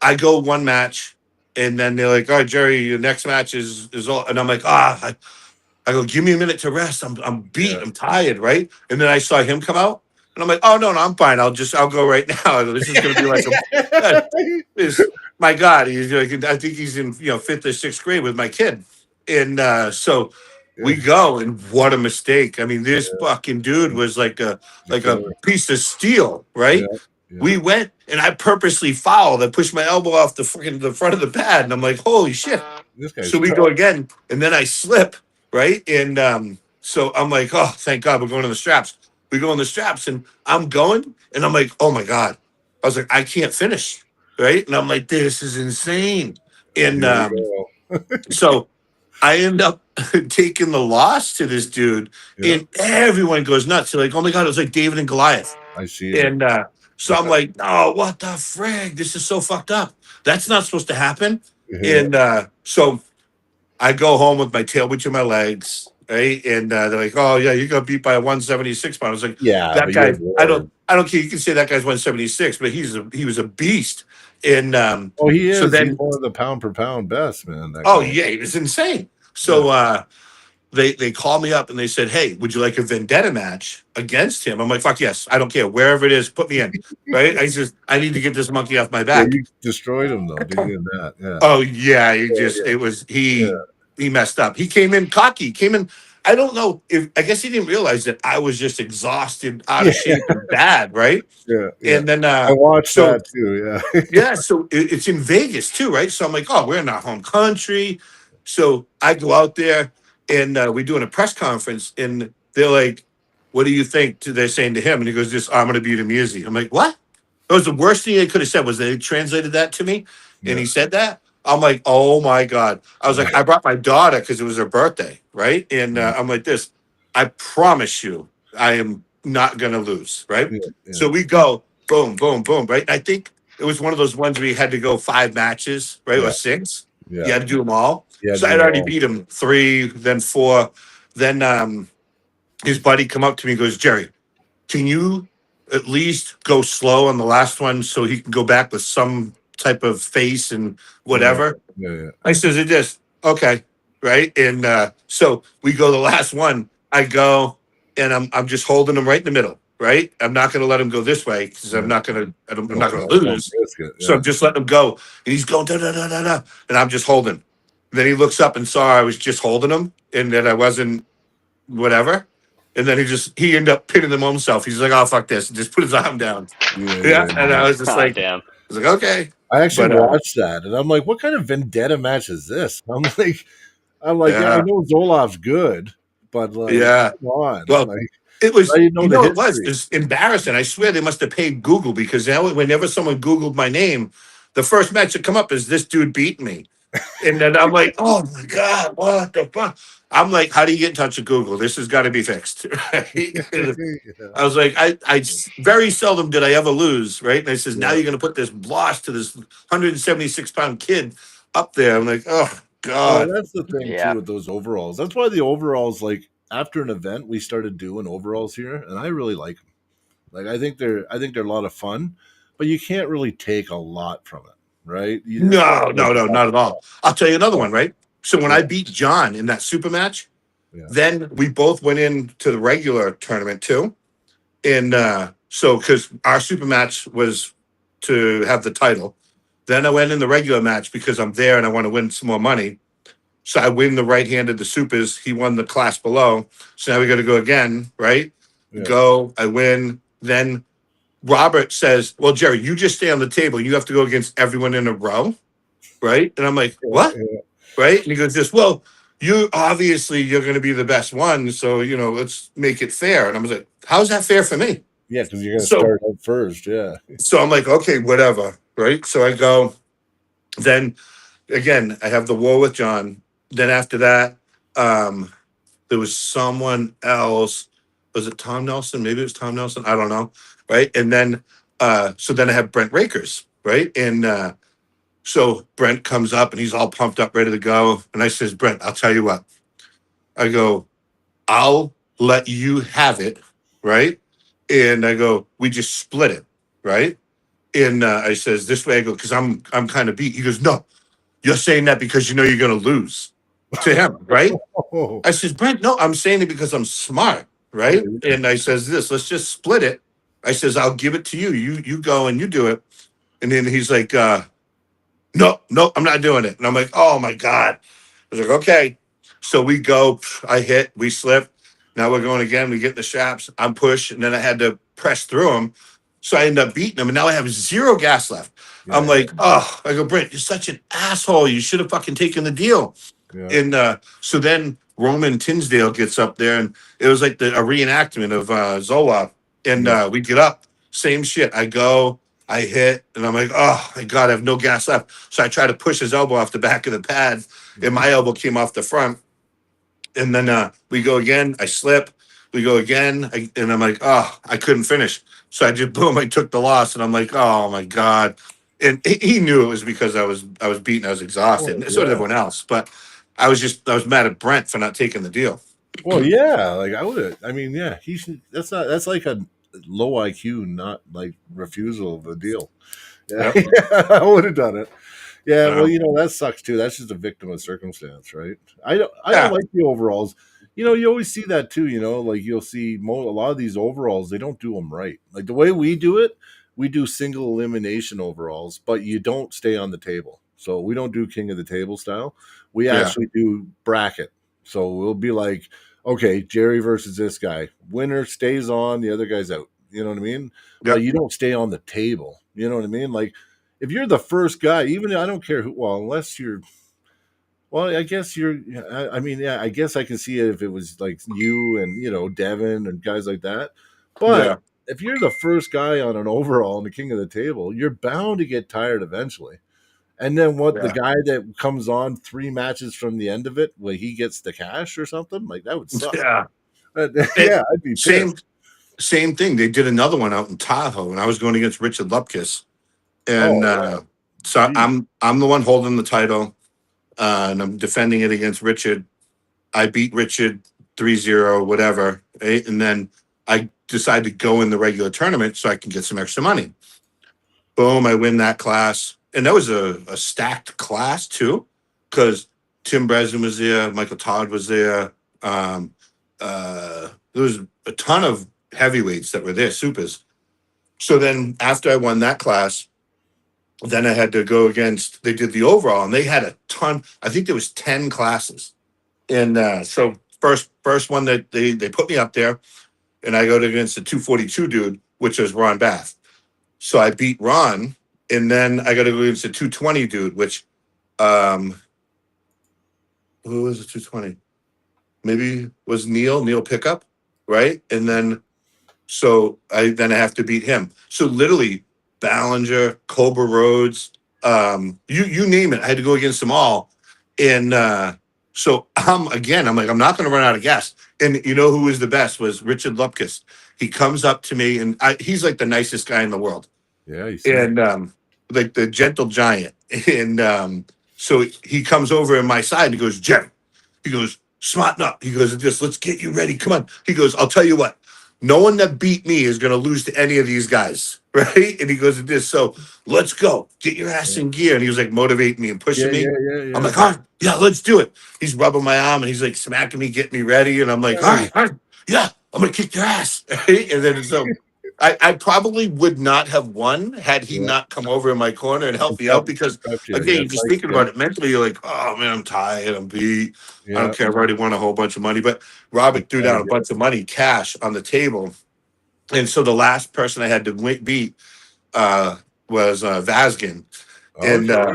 I go one match, and then they're like, "All right, Jerry, your next match is all," and I'm like, I go, give me a minute to rest. I'm beat. Yeah. I'm tired, right? And then I saw him come out, and I'm like, oh no, I'm fine. I'll go right now. I go, this is gonna be like is my God. He's like, I think he's in fifth or sixth grade with my kid, and so we go, and what a mistake. I mean, this fucking dude was The like a killer. piece of steel, Yeah, right? yeah. We went, and I purposely fouled. I pushed my elbow off the front of the pad, and I'm like, holy shit. This guy's So we go tough. again, and then I slip, right? And so I'm like, oh, thank God we're going to the straps. We go on the straps, and I'm going, and I'm like, oh my God. I was like, I can't finish, right? And I'm like, this is insane. And Here we go. so I end up taking the loss to this dude, Yeah, and everyone goes nuts. They're like, oh my God, it was like David and Goliath. I see it. And so I'm like, oh, what the frig? This is so fucked up. That's not supposed to happen. Yeah, And so I go home with my tail between my legs, right? And they're like, "Oh yeah, you got beat by a 176 pound." I was like, yeah, "That but you're guy, warm. I don't care. You can say that guy's 176, but he was a beast." And Oh, he so is. He's then, one of the pound per pound best, man. That oh guy. yeah, he was insane. Yeah. So they called me up and they said, "Hey, would you like a vendetta match against him?" I'm like, "Fuck yes, I don't care. Wherever it is, put me in." Right? I need to get this monkey off my Yeah, back. you destroyed him though, didn't you? In that. Yeah. Oh yeah, Yeah, it was yeah, he messed up. He came in cocky. Came in. I don't know if I guess he didn't realize that I was just exhausted, out yeah, of shape, and bad, right? yeah, yeah. And then I watched so that too. Yeah. yeah, so it's in Vegas too, right? So I'm like, oh, we're in our home country. So I go out there, and we're doing a press conference, and they're like, "What do you think?" They're saying to him, and he goes, "Just I'm going to beat him easy." I'm like, "What?" That was the worst thing they could have said. Was they translated that to me, and Yeah. he said that. I'm like, "Oh my God!" I was like, "I brought my daughter because it was her birthday, right?" And I'm like, "This, I promise you, I am not going to lose, right?" Yeah. Yeah. So we go, boom, boom, boom, right? I think it was one of those ones where you had to go 5 matches, right? Or Yeah. six. You Yeah. had to do them all. Yeah. So Do I'd them already all. beat him 3, then 4. Then his buddy come up to me and goes, Jerry, can you at least go slow on the last one so he can go back with some type of face and Yeah. whatever? Yeah. Yeah. I says, it just, okay. Right. And so we go the last one. I go and I'm just holding him right in the middle. Right. I'm not going to let him go this way because Yeah. I'm No, not going no, to don't lose. risk it. So Yeah. I'm just letting him go. And he's going, da, da, da, da, da. And I'm just holding. Then he looks up and saw I was just holding him and that I wasn't whatever. And then he ended up pinning him himself. He's like, oh, fuck this. And just put his arm down. Yeah. Yeah. Yeah. And I was just Ah, like, damn. okay. I actually But watched that, and I'm like, "What kind of vendetta match is this?" I'm like, yeah, I yeah. know Zolof's good, but like, Yeah. come on, Well, like, it I was, didn't know the it was. history. It's embarrassing. I swear they must have paid Google because now whenever someone Googled my name, the first match that come up is this dude beat me. And then I'm like, oh my God, what the fuck? I'm like, how do you get in touch with Google? This has got to be fixed. Right? And Yeah. I was like, very seldom did I ever lose, right? And I says, now Yeah. you're going to put this bloss to this 176-pound kid up there. I'm like, oh Well, God. that's the thing too Yeah. with those overalls. That's why the overalls, like after an event, we started doing overalls here, and I really like them. Like I think they're a lot of fun, but you can't really take a lot from it, right? You just got No, to no, like no, walk not at all. I'll tell you another it. one, right? So when Yeah, I beat John in that super match, yeah, then we both went into the regular tournament too. And so, because our super match was to have the title, then I went in the regular match because I'm there and I want to win some more money. So I win the right hand of the supers. He won the class below. So now we got to go again, right? Yeah. Go, I win. Then Robert says, "Well, Jerry, you just stay on the table. You have to go against everyone in a row." Right. And I'm like, what? Yeah. Right. And he goes, just, well, you obviously you're going to be the best one. So, let's make it fair. And I was like, how's that fair for me? Yeah, because you're gonna So, start out first. Yeah. so I'm like, okay, whatever. Right. So I go, then again, I have the war with John. Then after that, um, there was someone else. Was it Tom Nelson? Maybe it was Tom Nelson. I don't know. Right. And then, so then I have Brent Rakers. Right. And, so Brent comes up and he's all pumped up, ready to go. And I says, Brent, I'll tell you what. I go, I'll let you have it, right? And I go, we just split it, right? And I says, this way I go, because I'm kind of beat. He goes, no, you're saying that because you know you're gonna lose to him, right? Oh, I says, Brent, no, I'm saying it because I'm smart, right? And I says this, let's just split it. I says, I'll give it to you. You go and you do it. And then he's like, no, I'm not doing it. And I'm like, oh my God. I was like, okay. So we go, I hit, we slip. Now we're going again. We get the straps. I'm pushed. And then I had to press through them. So I end up beating him. And now I have zero gas left. I'm yeah, like, oh, I go, Brent, you're such an asshole. You should have fucking taken the deal. yeah. And so then Roman Tinsdale gets up there, and it was like a reenactment of Zola. And Yeah. we get up, same shit. I go, I hit, and I'm like, oh my God, I have no gas left. So I try to push his elbow off the back of the pad, and my elbow came off the front. And then we go again, I slip. We go again, and I'm like, oh, I couldn't finish. So I just boom, I took the loss, and I'm like, oh my God. And he knew it was because I was beaten, I was exhausted, Oh, and so did yeah. everyone else. But I was mad at Brent for not taking the deal. Well, yeah. Like I would. I mean, yeah. He should. That's not. That's like a low IQ, not like refusal of a deal. Yeah, Yep. I would have done it. Yeah, well, Uh, that sucks too. That's just a victim of circumstance, right? I don't yeah. like the overalls. You always see that too. Like you'll see a lot of these overalls. They don't do them right. Like the way we do it, we do single elimination overalls, but you don't stay on the table. So we don't do king of the table style. We Yeah. actually do bracket. So we'll be like, okay, Jerry versus this guy. Winner stays on, the other guy's out. You know what I mean? But Yep. you don't stay on the table. You know what I mean? Like if you're the first guy, even I don't care who. Well, unless you're. Well, I guess you're. I mean, yeah, I guess I can see it if it was like you and Devin and guys like that. But Yeah. if you're the first guy on an overall and the king of the table, you're bound to get tired eventually. And then what? The Yeah. guy that comes on 3 matches from the end of it, where he gets the cash or something, like that would suck. Yeah. And Yeah, I'd be same pissed. same thing. They did another one out in Tahoe, and I was going against Richard Lupkis. And Oh yeah, so geez. I'm the one holding the title, and I'm defending it against Richard. I beat Richard 3-0, whatever, right? And then I decide to go in the regular tournament so I can get some extra money. Boom, I win that class. And that was a stacked class too, because Tim Breslin was there, Michael Todd was there. There was a ton of heavyweights that were there, supers. So then after I won that class, then I had to go against, they did the overall, and they had a ton. I think there was 10 classes. And so first one that they put me up there, and I go against the 242 dude, which was Ron Bath. So I beat Ron, and then I got to go against the 220 dude, which who was the 220? Maybe was Neil Pickup, right? And then I have to beat him. So literally Ballinger, Cobra Rhodes, you name it. I had to go against them all. And so I'm like, I'm not going to run out of gas. And you know who was the best was Richard Lupkis. He comes up to me, and he's like the nicest guy in the world. Yeah, you see. And like the gentle giant. And so he comes over on my side and he goes, Jerry, he goes, smarten up. He goes, just let's get you ready. Come on. He goes, I'll tell you what, no one that beat me is going to lose to any of these guys. Right. And he goes, this. So let's go. Get your ass in gear. And he was like motivating me and Yeah, pushing me. yeah. I'm like, all right, yeah, let's do it. He's rubbing my arm and he's like smacking me, getting me ready. And I'm like, all right, yeah, I'm gonna kick your ass. And then so I probably would not have won had he Yeah. not come over in my corner and And helped me help out because help you. again, Yeah. you're just Fight thinking again. about it mentally, you're like, oh man, I'm tired, I'm beat. I don't Yeah. care. I've already won a whole bunch of money. But Let's Robert threw try down a again. bunch of money, cash on the table. And so the last person I had to beat uh, was Vazgen. And Okay. Yeah.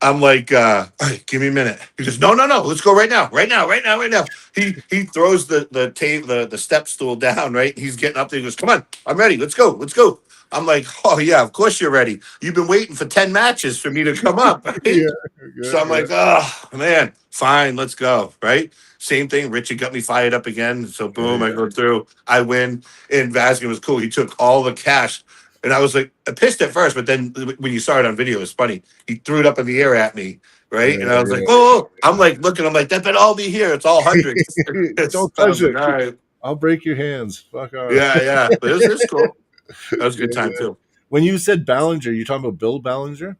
I'm like, all right, give me a minute. He goes, no, no, no, let's go right now, right now, right now, right now. He throws the step stool down, right? He's getting up there. He goes, come on, I'm ready. Let's go, let's go. I'm like, oh yeah, of course you're ready. You've been waiting for 10 matches for me to come up, right? Yeah. So Good. I'm Yeah. like, oh man, fine, let's go. Right? Same thing. Richard got me fired up again. So Yeah. boom, I Yeah. go through, I win. And Vasquez was cool. He took all the cash. And I was like pissed at first, but then when you saw it on video, it was funny. He threw it up in the air at me, right? And I was like, Yeah. oh, I'm like looking, I'm like, that better all be here. It's all hundreds. Yeah. It's, Don't I touch was like, it. all right. I'll break your hands. Fuck off. Yeah, yeah. But it's cool. That was a good Yeah. time too. When you said Ballinger, you talking about Bill Ballinger?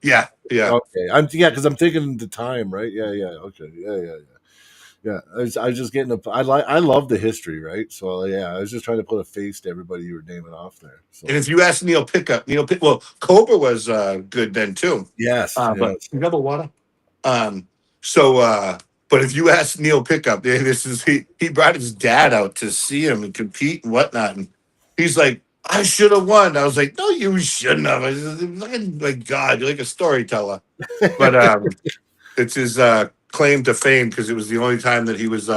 Yeah, yeah. Okay, because I'm thinking the time, right? Yeah, yeah, okay, yeah. I was just getting I love the history, right? So yeah, I was just trying to put a face to everybody you were naming off there. And So if you ask Neil Pickup, well, Cobra was good then too. yes, But yes, you have a water? Um, so, but if you ask Neil Pickup, he brought his dad out to see him and compete and whatnot, and he's like, "I should have won." I was like, "No, you shouldn't have." I said, my God, you're like a storyteller. But it's his claim to fame because it was the only time that he was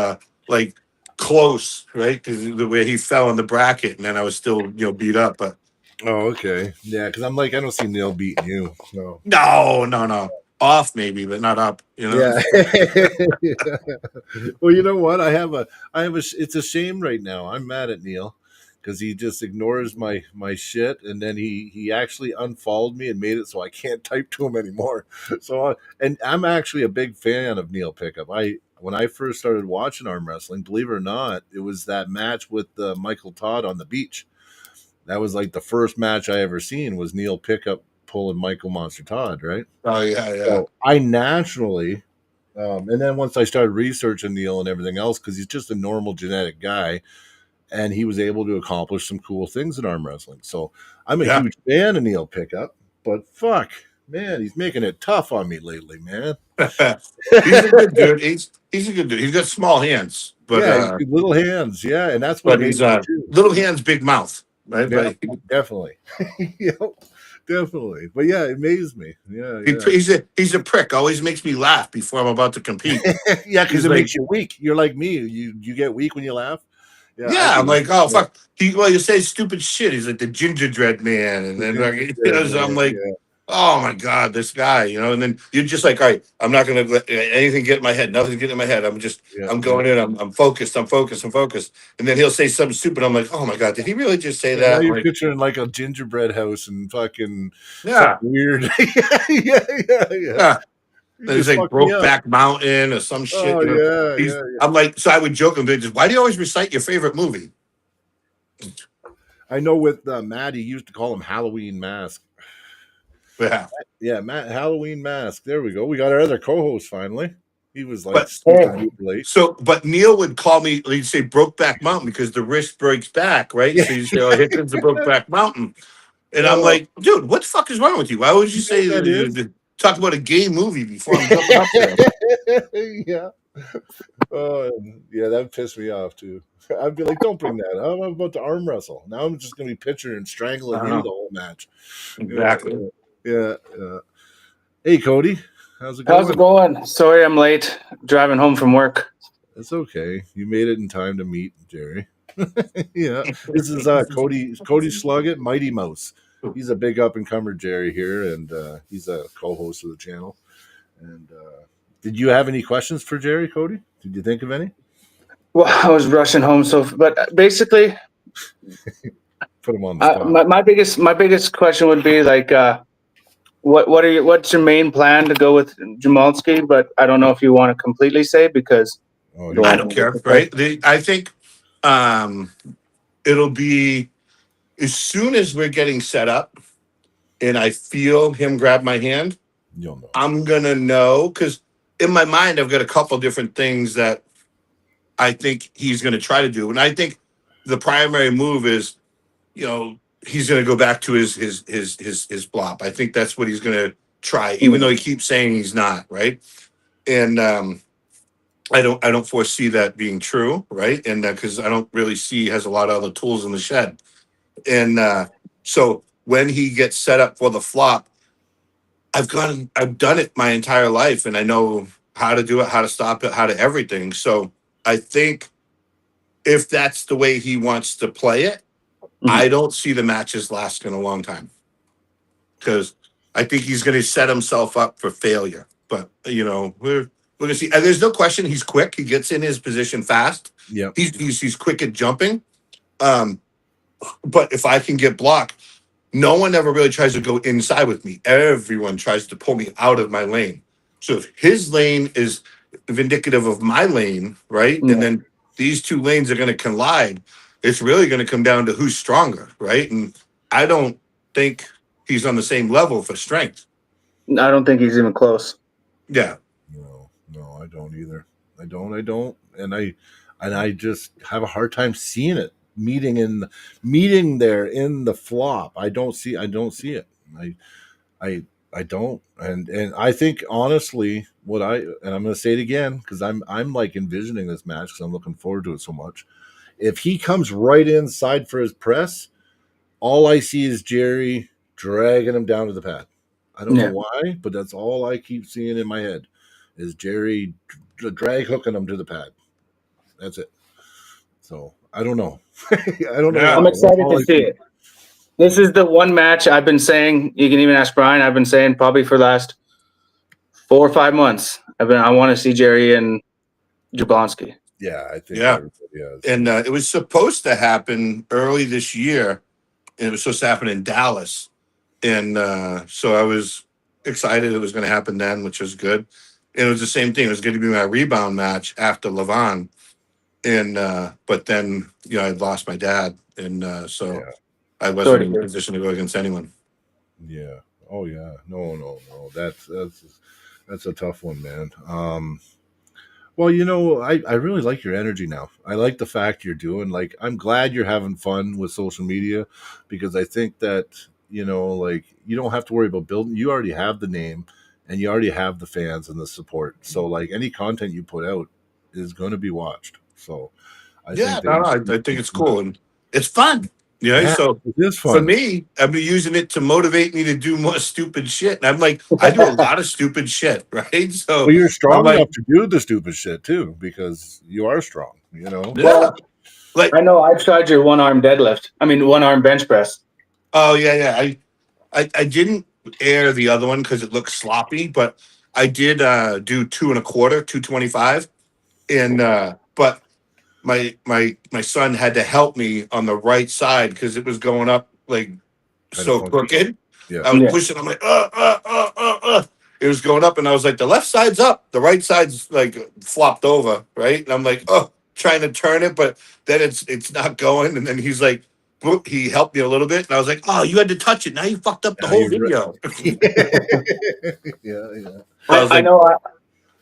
like close, right? Because the way he fell in the bracket, and then I was still beat up, but. oh, okay, yeah, because I'm like I don't see Neil beating you. No, No, no, no. Off maybe, but not up. yeah. Well, you know what? It's a shame right now. I'm mad at Neil because he just ignores my shit, and then he actually unfollowed me and made it so I can't type to him anymore. So, and I'm actually a big fan of Neil Pickup. When I first started watching arm wrestling, believe it or not, it was that match with Michael Todd on the beach. That was like the first match I ever seen was Neil Pickup pulling Michael Monster Todd, right? Oh yeah, yeah, So I naturally and then once I started researching Neil and everything else, because he's just a normal genetic guy, and he was able to accomplish some cool things in arm wrestling. So I'm a yeah. huge fan of Neil Pickup, but fuck, man, he's making it tough on me lately, man. He's a good dude. He's a good dude. He's got small hands, Yeah, he's got little hands. Yeah, and that's what but amazes he's me too. little hands, big mouth, right? Yeah, But definitely. Yep, definitely. But yeah, it amazed me. Yeah, he's a prick. Always makes me laugh before I'm about to compete. yeah, because He's it like, makes you weak. You're like me. You get weak when you laugh. Yeah, I yeah. I'm do. like, oh Yeah, fuck. You say stupid shit. He's like the ginger dread man, and the then ginger like, bread so I'm man. like, Yeah, oh my god, this guy, and then you're just like, all right, I'm not gonna let anything get in my head. Nothing's getting in my head. yeah, I'm yeah. going in. I'm focused. I'm focused. I'm focused. And then he'll say something stupid. I'm like, oh my god, did he really just say Yeah, now that? I'm you're like, picturing like a gingerbread house and fucking something yeah, weird. Yeah. yeah. You And he's just like fucked me up. Brokeback Mountain or some shit. Oh yeah, He's. yeah. I'm like, so I would joke him. Just why do you always recite your favorite movie? I know with Matt, he used to call him Halloween Mask. Yeah, Yeah, Matt Halloween Mask. There we go. We got our other co-host finally. He was like but stupid late. but Neil would call me. He'd say Brokeback Mountain because the wrist breaks back, right? Yeah. So you say, oh, here comes the Brokeback Mountain. And I'm Oh, like, dude, what the fuck is wrong with you? Why would you you know what say that is? talk about a gay movie before I'm jumping up there? Yeah. Oh, yeah, that pissed me off too. I'd be like, don't bring that up. I'm about to arm wrestle. Now I'm just gonna be picturing and I strangling don't you the know. whole match. Yeah, Exactly. yeah. Hey, Cody, how's it How's it going? going? Sorry I'm late driving home from work. It's okay. You made it in time to meet Jerry. Yeah, this is Cody Sluggett, Mighty Mouse. He's a big up and comer Jerry here, and he's a co-host of the channel. And did you have any questions for Jerry, Cody? Did you think of any? Well, I was rushing home, but basically, Put him on the spot. my biggest question would be like, what's your main plan to go with Jamalski? But I don't know if you want to completely say because Oh, you I here don't want we care, right? I think um, it'll be as soon as we're getting set up and I feel him grab my hand, You'll know. I'm gonna know because in my mind I've got a couple different things that I think he's gonna try to do, and I think the primary move is, he's going to go back to his flop. I think that's what he's going to try, even though he keeps saying he's not, right? And I don't foresee that being true, right? And because I don't really see he has a lot of other tools in the shed. And so when he gets set up for the flop, I've done it my entire life, and I know how to do it, how to stop it, how to everything. So I think if that's the way he wants to play it, I don't see the matches lasting a long time, because I think he's going to set himself up for failure. But we're going to see. And there's no question he's quick. He gets in his position fast. Yeah, he's quick at jumping. But if I can get blocked, no one ever really tries to go inside with me. Everyone tries to pull me out of my lane. So if his lane is vindicative of my lane, right? Yeah. And then these two lanes are going to collide, it's really going to come down to who's stronger, right? And I don't think he's on the same level for strength. I don't think he's even close. Yeah. No, I don't either. I don't, and I just have a hard time seeing it meeting there in the flop. I don't see it. I don't, and I think honestly, and I'm going to say it again because I'm like envisioning this match because I'm looking forward to it so much. If he comes right inside for his press, all I see is Jerry dragging him down to the pad. I don't know why, but that's all I keep seeing in my head is Jerry drag hooking him to the pad. That's it. So I don't know. I don't know. I'm excited to see it. This is the one match I've been saying. You can even ask Brian. I've been saying probably for the last 4 or 5 months. I want to see Jerry and Jablonski. Yeah, I think. Yeah. Everybody has. And it was supposed to happen early this year, and it was supposed to happen in Dallas. And so I was excited it was going to happen then, which was good. And it was the same thing. It was going to be my rebound match after Levon. And but then I lost my dad, and so I wasn't in a position to go against anyone. Yeah. Oh yeah. No. That's a tough one, man. Well, I really like your energy now. I like the fact you're doing, like, I'm glad you're having fun with social media, because I think that, like, you don't have to worry about building. You already have the name and you already have the fans and the support. So like any content you put out is going to be watched. So I think it's cool and it's fun. Yeah, so it is fun. For me, I've been using it to motivate me to do more stupid shit. And I'm like, I do a lot of stupid shit, right? So well, you're strong enough to do the stupid shit too, because you are strong, Yeah. Like, I know I've tried your one-arm bench press. Oh yeah. I didn't air the other one because it looked sloppy, but I did do 2 1/4, 225. And but my son had to help me on the right side because it was going up like so crooked. Yeah. I was pushing. I'm like, It was going up, and I was like, the left side's up, the right side's like flopped over, right? And I'm like, trying to turn it, but then it's not going. And then he's like, he helped me a little bit, and I was like, you had to touch it. Now you fucked up the whole video. Yeah. I know.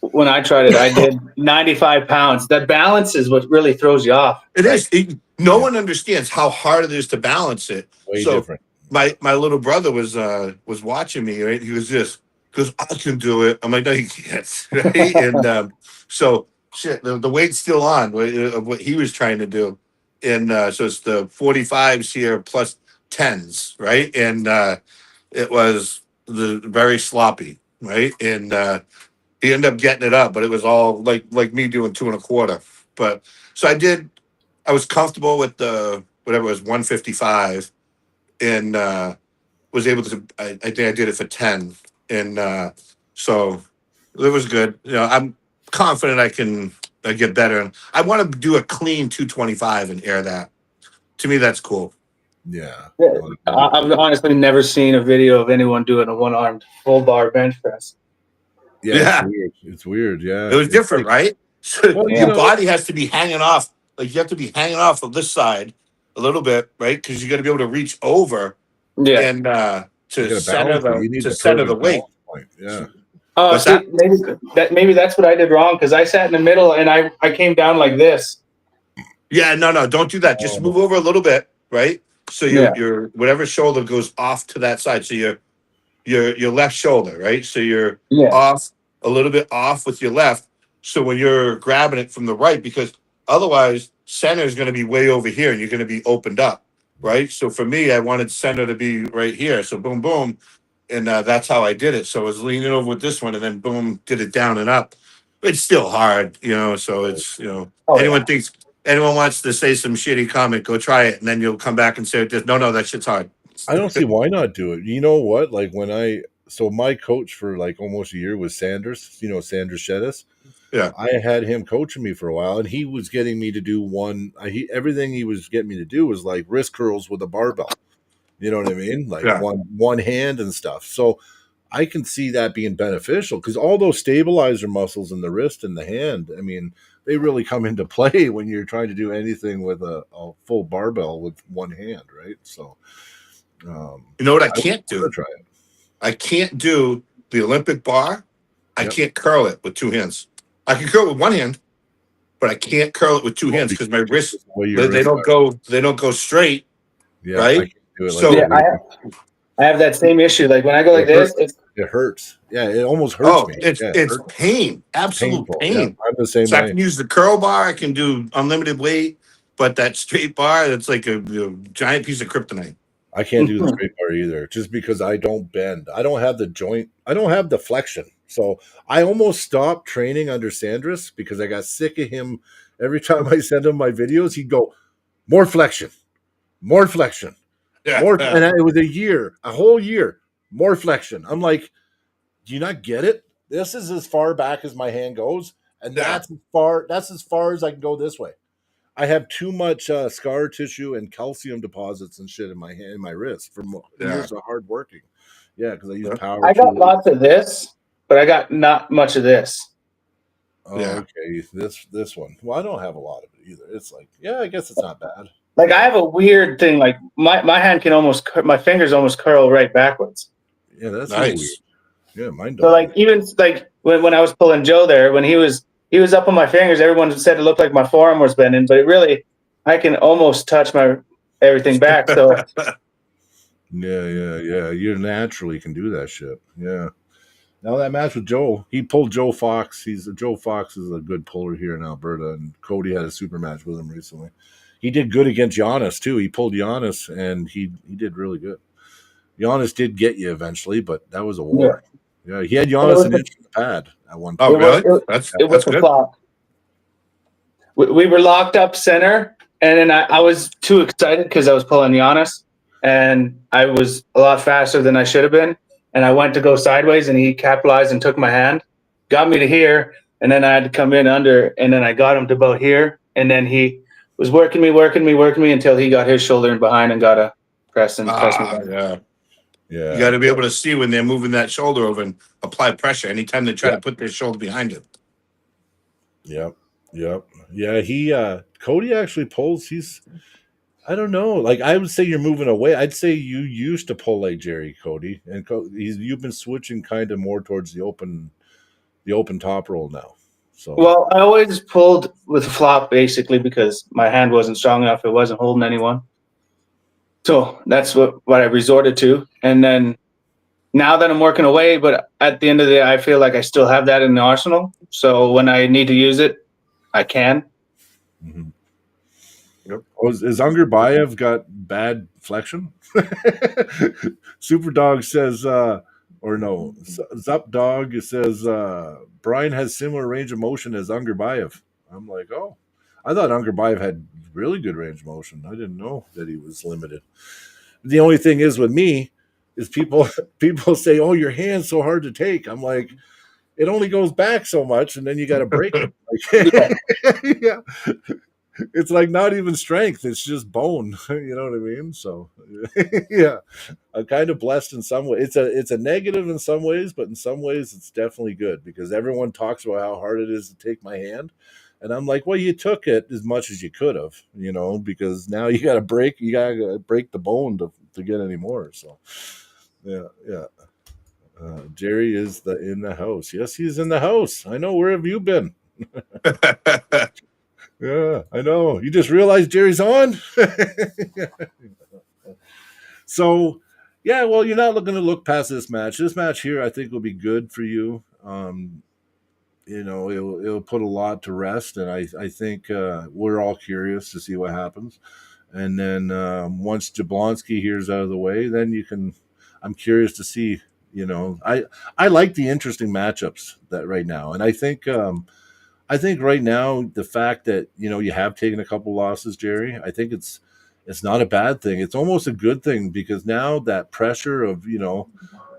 When I tried it, I did 95 pounds. That balance is what really throws you off. It is. No one understands how hard it is to balance it. Way different. My little brother was watching me, right? He was because I can do it. I'm like, no, you can't. Right? And so shit, the weight's still on of what he was trying to do. And so it's the 45s here plus 10s, right? And it was very sloppy, right? And he ended up getting it up, but it was all like me doing 2 1/4. But so I was comfortable with the whatever it was 155, and was able to. I think I did it for 10, and so it was good. I'm confident I can get better, and I want to do a clean 225 and air that. To me, that's cool. Yeah. I've honestly never seen a video of anyone doing a one-armed full bar bench press. Yeah. It's weird. Yeah. It was different, right? So your body has to be hanging off. Like you have to be hanging off of this side a little bit, right? Because you got to be able to reach over. Yeah. And to center the weight. Point. Yeah. Oh, maybe that's what I did wrong, because I sat in the middle and I came down like this. Yeah, no, don't do that. Just Oh, move over a little bit, right? So Yeah. your whatever shoulder goes off to that side. So your left shoulder, right? So you're Yeah. off a little bit off with your left. So when you're grabbing it from the right, because otherwise center is going to be way over here and you're going to be opened up, right? So for me, I wanted center to be right here. So boom, boom, and that's how I did it. So I was leaning over with this one, and then boom, did it down and up. It's still hard, So it's Oh, anyone yeah. thinks anyone wants to say some shitty comment, go try it, and then you'll come back and say, no, that shit's hard. I don't see why not do it. You know what? Like so my coach for like almost a year was Sanders. Sanders Shedis. Yeah. I had him coaching me for a while, and he was getting me to do everything he was getting me to do was like wrist curls with a barbell. You know what I mean? Like Yeah. one hand and stuff. So I can see that being beneficial because all those stabilizer muscles in the wrist and the hand, I mean, they really come into play when you're trying to do anything with a full barbell with one hand, right? So, You know what I I can't want to do? try it. I can't do the Olympic bar. I Yep. can't curl it with two hands. I can curl it with one hand, but I can't curl it with two hands because my wrists The way your they wrists don't go straight, Yeah, I right? can't do it like So- that. Yeah, I have that same issue. Like when I go like this, It hurts. Yeah, it almost hurts me. it's Yeah, it's hurts. pain, absolute Painful. pain. Yeah, I'm the same So I way. can use the curl bar. I can do unlimited weight, but that straight bar, it's like a giant piece of kryptonite. I can't do the straight bar either, just because I don't bend. I don't have the joint. I don't have the flexion. So I almost stopped training under Sanders because I got sick of him. Every time I sent him my videos, he'd go, more flexion, more flexion, more. And it was a whole year, more flexion. I'm like, do you not get it? This is as far back as my hand goes, and Yeah. that's as far as I can go this way. I have too much scar tissue and calcium deposits and shit in my hand, in my wrist from years of hard working. Yeah, because I use power. I got tools. lots of this, but I got not much of this. Oh, Yeah. okay. This one. Well, I don't have a lot of it either. It's like, yeah, I guess it's not bad. Like I have a weird thing. Like my hand can my fingers almost curl right backwards. Yeah, that's a little weird. Nice. Yeah, mine don't. So like even like when I was pulling Joe there, when he was up on my fingers, everyone said it looked like my forearm was bending, but it really I can almost touch my everything back. So Yeah. You naturally can do that shit. Yeah. Now that match with Joe, he pulled Joe Fox. Joe Fox is a good puller here in Alberta, and Cody had a super match with him recently. He did good against Giannis too. He pulled Giannis, and he did really good. Giannis did get you eventually, but that was a war. Yeah, he had Giannis an inch from the pad at one point. Oh, really? It was a flop. We were locked up center, and then I was too excited because I was pulling Giannis, and I was a lot faster than I should have been. And I went to go sideways, and he capitalized and took my hand, got me to here, and then I had to come in under, and then I got him to about here, and then he was working me until he got his shoulder in behind and got a press me back. Yeah. Yeah, You got to be able to see when they're moving that shoulder over and apply pressure anytime they try to put their shoulder behind it. Yep. Yeah, he Cody actually pulls. I don't know. Like I would say you're moving away. I'd say you used to pull like Jerry Cody, and you've been switching kind of more towards the open top roll now. So Well, I always pulled with flop basically because my hand wasn't strong enough. It wasn't holding anyone. So that's what I resorted to. And then now that I'm working away, but at the end of the day, I feel like I still have that in the arsenal. So when I need to use it, I can. Mm-hmm. Yep. Is Unger Bayev got bad flexion? Superdog says, or no, Zup Dog says, Brian has similar range of motion as Unger Bayev. I'm like, oh, I thought Unger Bayev had really good range of motion. I didn't know that he was limited. The only thing is with me is people say, oh, your hand's so hard to take. I'm like, it only goes back so much, and then you got to break it. Like, yeah. It's like not even strength; it's just bone. You know what I mean? So, yeah, I'm kind of blessed in some way. It's a negative in some ways, but in some ways, it's definitely good because everyone talks about how hard it is to take my hand, and I'm like, well, you took it as much as you could have, because now you got to break the bone to get any more. So, yeah. Jerry is in the house. Yes, he's in the house. I know. Where have you been? Yeah, I know. You just realized Jerry's on. So, yeah, well, you're not going to look past this match. This match here, I think, will be good for you. It'll put a lot to rest, and I think we're all curious to see what happens. And then once Jablonski here's out of the way, then you can. I'm curious to see. I like the interesting matchups that right now, and I think right now the fact that you have taken a couple losses, Jerry, I think it's not a bad thing. It's almost a good thing because now that pressure of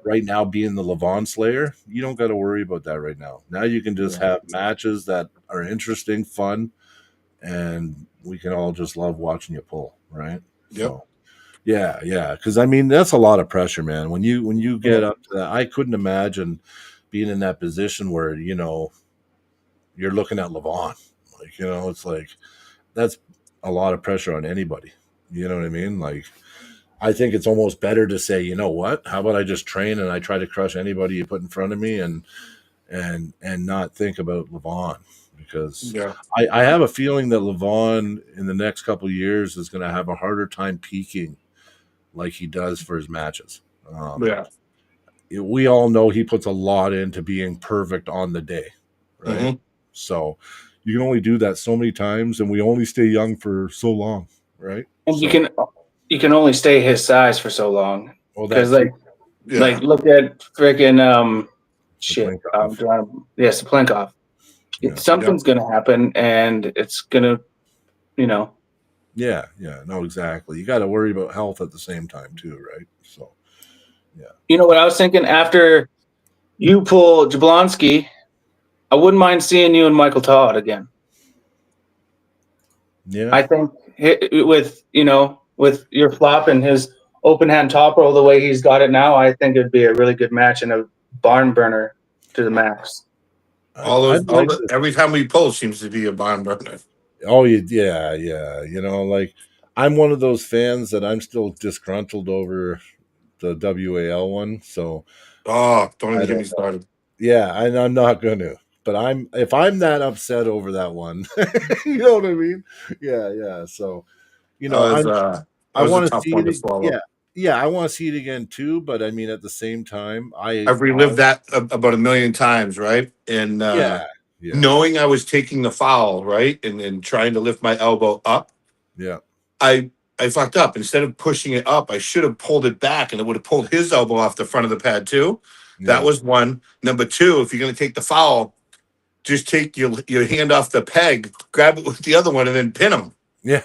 right now being the Levon Slayer, you don't got to worry about that right now. Now you can just have matches that are interesting, fun, and we can all just love watching you pull, right? Yep. So yeah, because I mean that's a lot of pressure, man. When you get up to that, I couldn't imagine being in that position where you're looking at Levon. Like, it's like that's a lot of pressure on anybody. You know what I mean? Like, I think it's almost better to say, you know what? How about I just train and I try to crush anybody you put in front of me and not think about Levon because Yeah. I have a feeling that Levon in the next couple of years is going to have a harder time peaking like he does for his matches. Yeah. We all know he puts a lot into being perfect on the day, right? Mhm. So you can only do that so many times, and we only stay young for so long, right? And So, you can only stay his size for so long. well, Because that's Yeah. look at freaking shit. Sablinkov. Sablinkov. Yeah. Something's gonna happen, and it's gonna, Yeah, no, exactly. You got to worry about health at the same time too, right? So, You know what I was thinking after you pull Jablonski, I wouldn't mind seeing you and Michael Todd again. yeah, I think with your flop and his open hand top roll the way he's got it now, I think it'd be a really good match and a barn burner to the max. I'd like to. Every time we pull seems to be a barn burner. Oh, yeah. Like I'm one of those fans that I'm still disgruntled over the WAL one. So Oh, don't I even get me don't know. started. Yeah, and I'm not going to. But if I'm that upset over that one, you know what I mean? Yeah. So That I was a want to tough see one to it. swallow. Yeah, I want to see it again too. But I mean, at the same time, I've relived that about a million times, right? And yeah, knowing I was taking the foul, right, and trying to lift my elbow up, yeah, I I fucked up. Instead of pushing it up, I should have pulled it back, and it would have pulled his elbow off the front of the pad too. That yeah. was one. Number two, if you're going to take the foul, just take your hand off the peg, grab it with the other one, and then pin him. Yeah,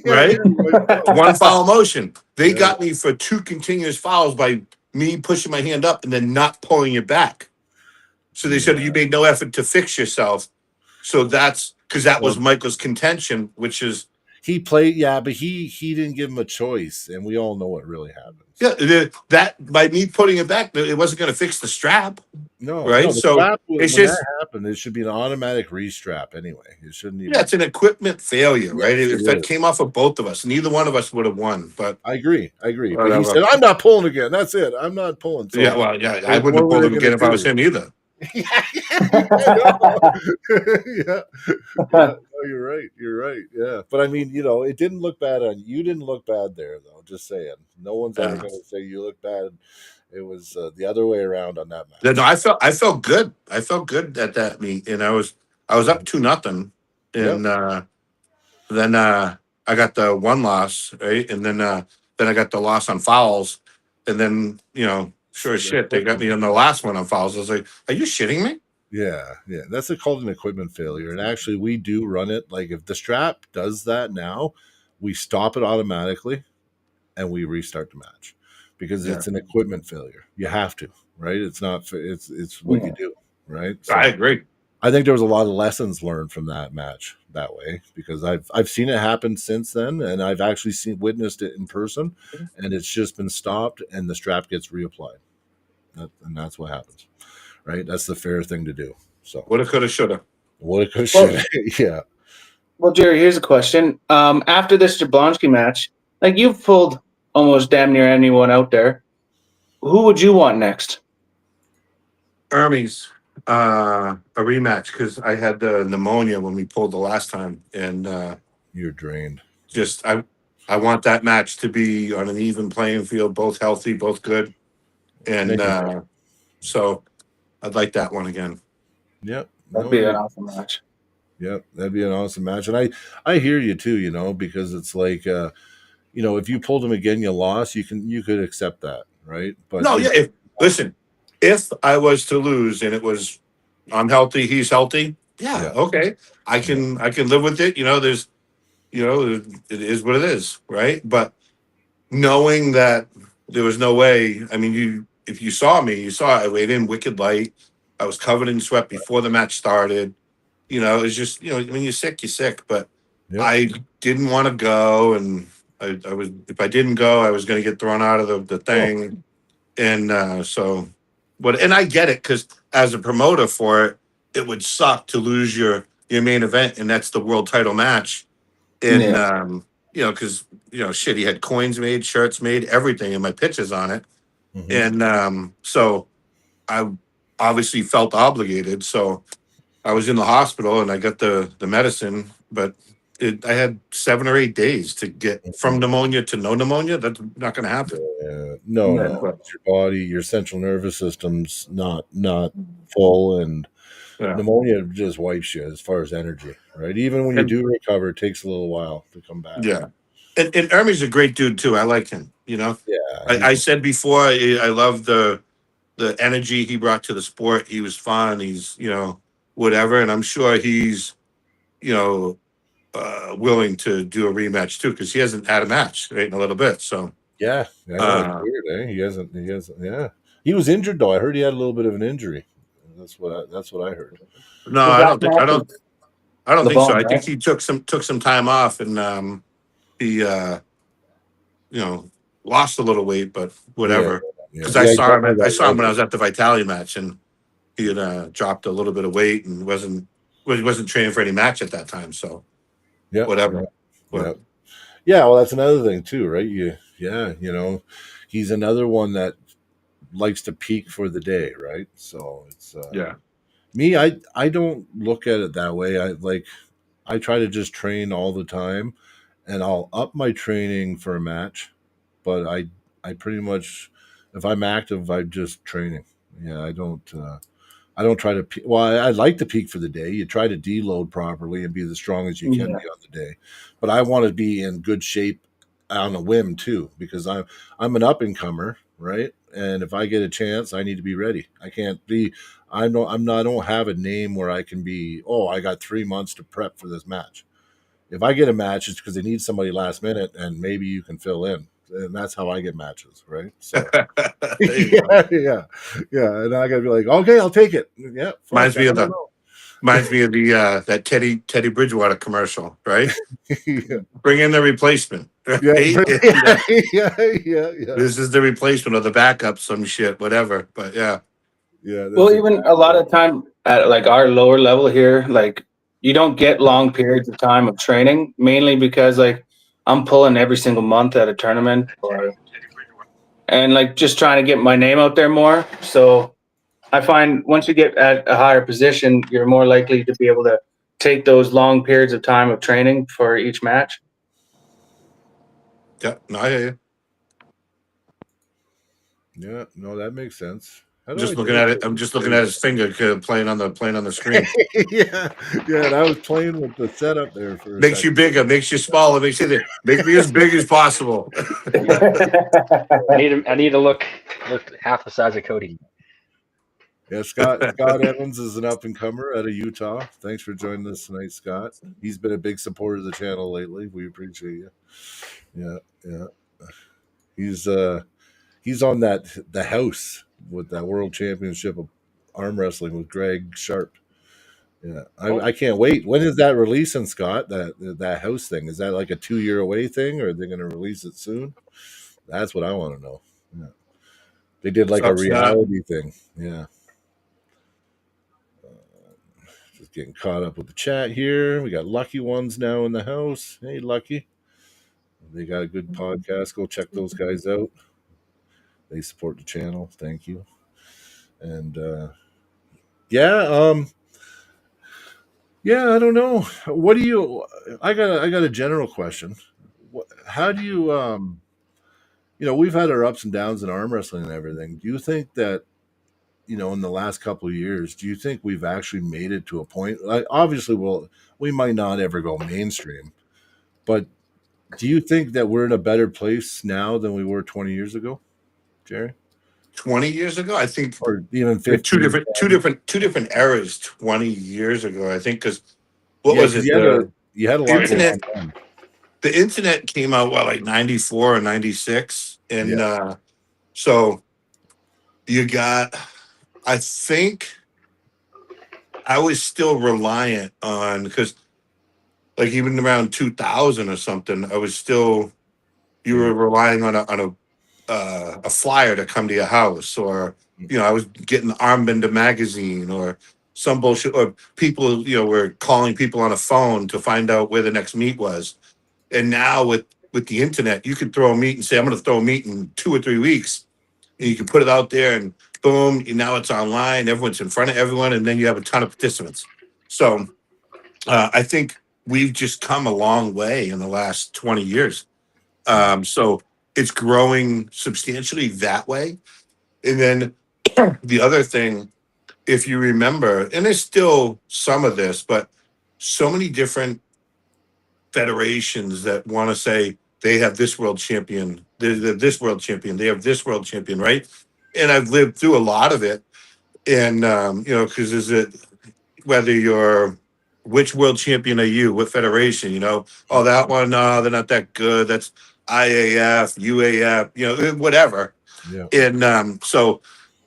Right? yeah. One foul motion. They Yeah. got me for two continuous fouls by me pushing my hand up and then not pulling it back. So they said Yeah. you made no effort to fix yourself. So that's because that was Well, Michael's contention, which is he played, yeah, but he didn't give him a choice, and we all know what really happens. that by me putting it back, it wasn't going to fix the strap, No, right? the So strap, it's when that just happened, it should be an automatic restrap anyway. It shouldn't even. yeah, it's an equipment failure, right? Yes, If it that is. came off of both of us, neither one of us would have won. But I agree. But he whatever. said, "I'm not pulling again. That's it. I'm not pulling." So Yeah, well, yeah, I what wouldn't have were pulled they him gonna again if I was do? him either. Yeah. No, you're right. Yeah, but I mean, it didn't look bad on you. Didn't look bad there, though. Just saying, no one's ever Yeah. going to say you look bad. It was the other way around on that match. No, I felt good. I felt good at that meet, and I was up 2-0, and then I got the one loss, right, and then I got the loss on fouls, and then sure as shit they got me on the last one on fouls. I was like, are you shitting me? Yeah. That's called an equipment failure, and actually, we do run it. Like if the strap does that now, we stop it automatically, and we restart the match because it's an equipment failure. You have to, right? It's not. It's what you do, right? So, I agree. I think there was a lot of lessons learned from that match that way because I've seen it happen since then, and I've actually witnessed it in person, and it's just been stopped, and the strap gets reapplied, and that's what happens, right? That's the fair thing to do. So Woulda, coulda, shoulda. what it could should, yeah. Well, Jerry, here's a question. After this Jablonski match, like you've pulled almost damn near anyone out there. Who would you want next? Hermes. A rematch because I had the pneumonia when we pulled the last time, and You're drained. just I want that match to be on an even playing field, both healthy, both good, and so I'd like that one again. Yep. That'd No, be an awesome match. Yep, that'd be an awesome match. And I hear you too, because it's like if you pulled him again, you lost, you could accept that, right? But No, yeah. If I was to lose and it was I'm healthy, he's healthy, yeah, yeah, okay, I can live with it. There's it is what it is, right? But knowing that there was no way. I mean, if you saw me, you saw I weighed in wicked light. I was covered in sweat before the match started. It's just when you're sick, you're sick. But yep. I didn't want to go, and I was if I didn't go, I was going to get thrown out of the thing, and so. But and I get it because as a promoter for it, it would suck to lose your main event, and that's the world title match. And Yeah. because shit, he had coins made, shirts made, everything, and my pictures on it. Mhm. And so I obviously felt obligated. So I was in the hospital and I got the medicine, but I had 7 or 8 days to get from pneumonia to no pneumonia. That's not going to happen. No, Yeah. no. Your body, your central nervous system's not full, and Yeah. pneumonia just wipes you as far as energy, right? Even when you And do recover, it takes a little while to come back. yeah. And Ermy's a great dude too. I like him. Yeah, I said before I love the energy he brought to the sport. He was fun. He's whatever, and I'm sure he's you know willing to do a rematch too because he hasn't had a match right in a little bit. So yeah, I know it's uh, weird, eh? He hasn't. Yeah, he was injured though. I heard he had a little bit of an injury. That's what I heard. no, His I last don't think I match don't was I don't the think so. bone, I think right? he took some time off and he lost a little weight, but Yeah, whatever. yeah, Because yeah. He I definitely saw him got when I leg. was at the Vitaly match and he had dropped a little bit of weight and wasn't training for any match at that time. So Yep, whatever. yep, But yep. Yeah, well, that's another thing too, right? He's another one that likes to peak for the day, right? So it's yeah, me. I don't look at it that way. I try to just train all the time, and I'll up my training for a match, but I pretty much, if I'm active, I'm just training. Yeah, I don't try to. Well, I like to peak for the day. You try to deload properly and be as strong as you can Yeah. be on the day, but I want to be in good shape on a whim too because I'm an up and comer, right? And if I get a chance, I need to be ready. I can't be. I'm not. I don't have a name where I can be. Oh, I got 3 months to prep for this match. If I get a match, it's because they need somebody last minute, and maybe you can fill in. And that's how I get matches, right? So there you go. yeah. And I gotta be like, okay, I'll take it. Yeah, fuck, Reminds I me of don't the know. reminds me of the that Teddy Bridgewater commercial, right? yeah, Bring in the replacement, right? yeah, And, yeah, this is the replacement of the backup, some shit, whatever. But yeah, yeah. Well, That's even a lot of time at like our lower level here, like you don't get long periods of time of training, mainly because like I'm pulling every single month at a tournament and like just trying to get my name out there more. So I find once you get at a higher position, you're more likely to be able to take those long periods of time of training for each match. yeah. No, I hear you. yeah. No, that makes sense. How do I Just looking take at it. this? I'm just There looking you at go. his finger playing on the screen. yeah, yeah. And I was playing with the setup there for a Makes you second. bigger, makes you smaller, make me as big as possible. I need to look half the size of Cody. Yeah, Scott Evans is an up and comer out of Utah. Thanks for joining us tonight, Scott. He's been a big supporter of the channel lately. We appreciate you. Yeah, yeah. He's he's on the house with that world championship of arm wrestling with Greg Sharp. Yeah, I can't wait. When is that releasing, Scott? That house thing, is that like a 2 year away thing, or are they going to release it soon? That's what I want to know. Yeah. They did What's like a up, Scott? reality thing. Yeah. Just getting caught up with the chat here. We got Lucky Ones now in the house. Hey, Lucky. They got a good podcast. Go check those guys out. They support the channel. Thank you. And Yeah. Yeah. I don't know. What do you? I got a general question. How do you? We've had our ups and downs in arm wrestling and everything. Do you think that in the last couple of years, do you think we've actually made it to a point? Like, obviously, we might not ever go mainstream, but do you think that we're in a better place now than we were 20 years ago, Jerry? 20 years ago, I think Or even there were two 15? different, two 10? different, two different eras. 20 years ago, I think, because what Yeah, was because it? you had a The lot going internet, on then. the internet came out like 94 or 96, and Yeah. so you got. I think I was still reliant on because like even around 2000 or something, I was still you Yeah. were relying on a flyer to come to your house, or I was getting Armbender magazine or some bullshit, or people were calling people on a phone to find out where the next meet was. And now with the internet, you could throw a meet and say, I'm going to throw a meet in 2 or 3 weeks, and you can put it out there, and boom, and now it's online. Everyone's in front of everyone, and then you have a ton of participants. So I think we've just come a long way in the last 20 years. So it's growing substantially that way. And then the other thing, if you remember, and there's still some of this, but so many different federations that want to say they have this world champion, they're this world champion, they have this world champion, right? And I've lived through a lot of it. And, because is it whether you're which world champion are you, what federation, oh, that one, no, they're not that good. That's IAF, UAF, whatever. Yeah. And so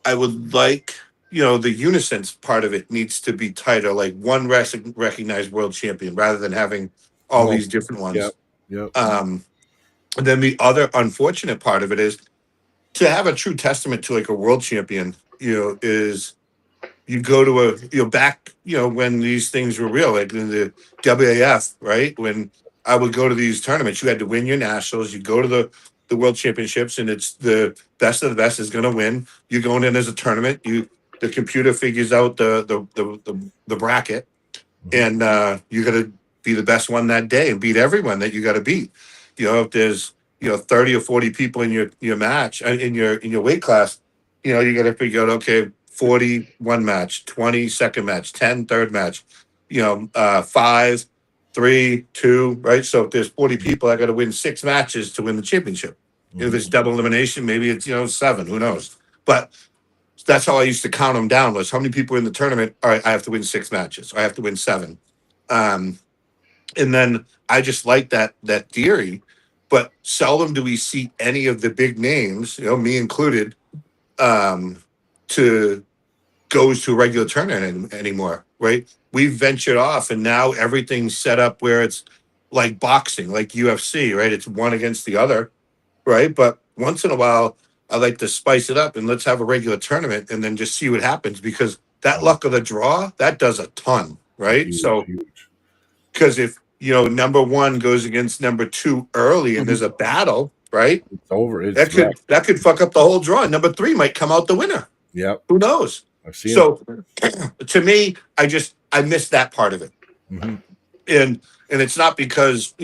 I would like, the unison part of it needs to be tighter, like one recognized world champion rather than having all these different Yeah. ones. Yeah. And then the other unfortunate part of it is to have a true testament to like a world champion, is you go to back, when these things were real, like in the WAF, right? When I would go to these tournaments, you had to win your nationals. You go to the world championships, and it's the best of the best is going to win. You're going in as a tournament. The computer figures out the bracket, and you got to be the best one that day and beat everyone that you got to beat. If there's 30 or 40 people in your match in your weight class, you got to figure out, okay, 40 one match, 20 second match, 10 third match, 5 3 2, right? So if there's 40 people, I got to win 6 matches to win the championship. If it's double elimination, maybe it's 7, who knows. But that's how I used to count them down, was how many people in the tournament. All right, I have to win 6 matches. I have to win 7. um and then I just like that theory, but seldom do we see any of the big names, me included, to goes to a regular tournament anymore, right? We've ventured off, and now everything's set up where it's like boxing, like UFC, right? It's one against the other, right? But once in a while, I like to spice it up and let's have a regular tournament and then just see what happens, because that luck of the draw, that does a ton, right? Huge, So huge. because if number one goes against number 2 early and there's a battle, right? It's over. That It's could wrecked. that could fuck up the whole draw. Number 3 might come out the winner. Yep. Who knows? I've seen So to me, I missed that part of it. it. And it's not because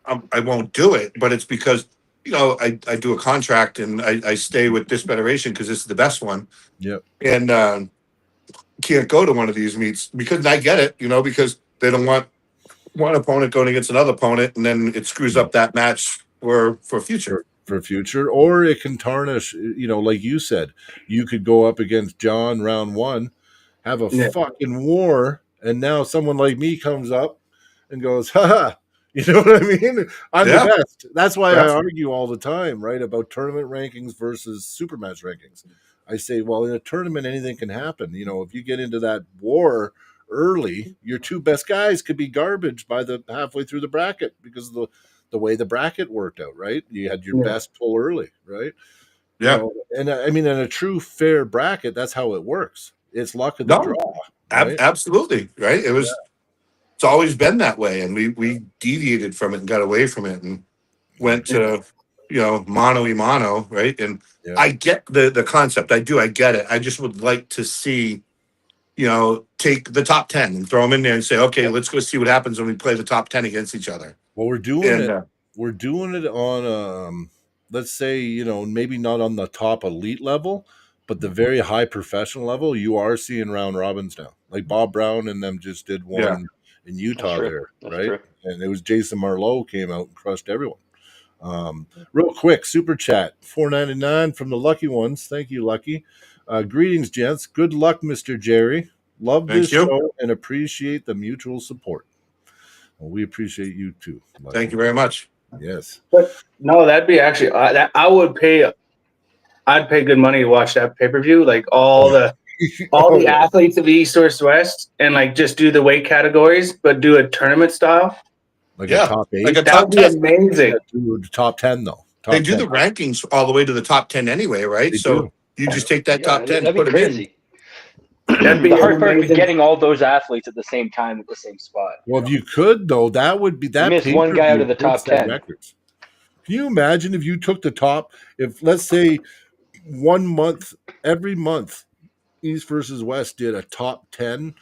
I won't do it, but it's because I do a contract and I stay with this federation because this is the best one. Yep. And can't go to one of these meets because I get it, because they don't want one opponent going against another opponent, and then it screws up that match for future. For future, or it can tarnish, like you said, you could go up against John round 1, have a Yeah. fucking war, and now someone like me comes up and goes, haha, you know what I mean? I'm Yeah. the best. That's why I Yeah. argue all the time, right, about tournament rankings versus supermatch rankings. I say, well, in a tournament, anything can happen. If you get into that war early, your 2 best guys could be garbage by the halfway through the bracket because of the way the bracket worked out, right? You had your best pull early, right? Yeah. And I mean, in a true fair bracket, that's how it works. It's luck of the No. draw, right? Absolutely. Right. It's always been that way. And we deviated from it and got away from it and went to, mano y mano. Right. And Yeah. I get the concept. I do. I get it. I just would like to see take the top 10 and throw them in there and say, okay, let's go see what happens when we play the top 10 against each other. Well, we're doing And it. We're doing it on, let's say, maybe not on the top elite level, but the very high professional level. You are seeing round robins now. Like Bob Brown and them just did one in Utah there, That's right? true. And it was Jason Marlowe came out and crushed everyone. Real quick, super chat $4.99 from the Lucky Ones. Thank you, Lucky. Greetings, gents. Good luck, Mr. Jerry. Love Thank this you. show and appreciate the mutual support. Well, we appreciate you too. Lucky. thank you very much. Yes. But no, that'd be actually I would pay. I'd pay good money to watch that pay per view, like all the athletes of East or West, and like just do the weight categories, but do a tournament style. Like Yeah, a top 8. like a That top would be 10. amazing. Yeah, do the top 10 though. Top They do 10. the rankings all the way to the top 10 anyway, right? They So do. you just take that Yeah, top 10, that'd put be them in. crazy. That'd be The hard part is amazing. getting all those athletes at the same time at the same spot. Well, if you could though, that would be that. miss one guy out of the pay-per-view would top set 10. records. Can you imagine if you took the top? If let's say 1 month, every month, East versus West did a top 10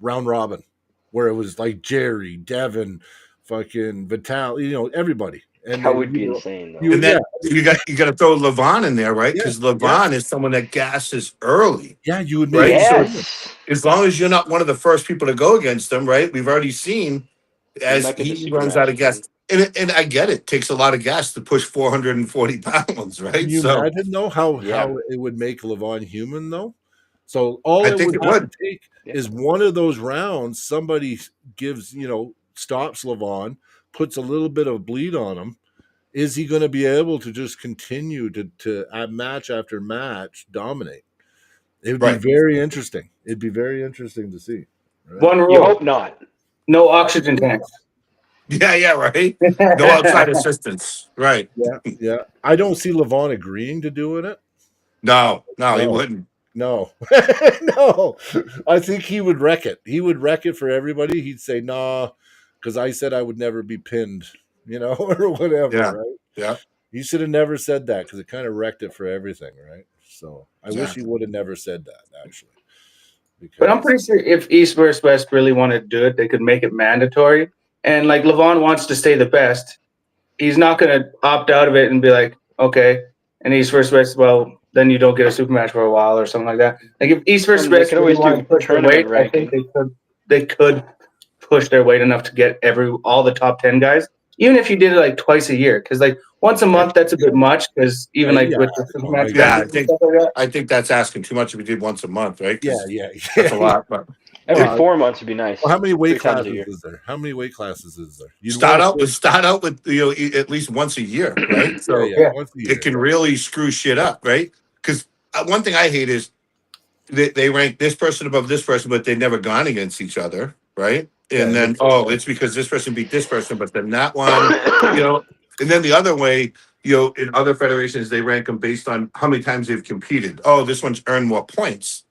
round robin, where it was like Jerry, Devin, fucking Vital, everybody. And That then, would be insane, though. you- And then you got to throw Levon in there, right? Yeah, Because Levon is someone that gasses early. yeah, you would Right, make Yes. As long as you're not one of the first people to go against them, right? We've already seen as might be the he super runs out of match, gas. And I get it. Takes a lot of gas to push 440 pounds, right? Can you So imagine though how it would make Levon human though? So all I it think would it have would. to take Yeah. is one of those rounds. Somebody gives, stops Levon, puts a little bit of bleed on him. Is he going to be able to just continue to at match after match dominate? It would Right. be very interesting. It'd be very interesting to see. Right? One You rule: hope not. no oxygen tanks. yeah, right. No outside assistance, right? Yeah. I don't see Levon agreeing to doing it. No, he No. wouldn't. No, no. I think he would wreck it. He would wreck it for everybody. He'd say, nah, because I said I would never be pinned, or whatever, Yeah. right? Yeah. He should have never said that because it kind of wrecked it for everything, right? So I wish he would have never said that, actually. But I'm pretty sure if East versus West really wanted to do it, they could make it mandatory. And like Levon wants to stay the best, he's not going to opt out of it and be like, okay, and East versus West, well, then you don't get a super match for a while or something like that. Like if East versus They West could always really wanted do to push their tournament weight, I think they could push their weight enough to get all the top 10 guys, even if you did it like twice a year. Because like once a month, that's a bit much. Because even like with the super match, Yeah, rankings and stuff like that. I think that's asking too much if we did once a month, right? 'Cause Yeah. That's a lot. But Every Well, 4 months would be nice. Well, how many weight 3 times a classes year. is there? How many weight classes is there? You'd start want out with at least once a year, right? So yeah, once a year. it can really screw shit up, right? Because one thing I hate is they rank this person above this person, but they've never gone against each other, right? And then it's because this person beat this person, but then that one, and then the other way, in other federations they rank them based on how many times they've competed. Oh, this one's earned more points,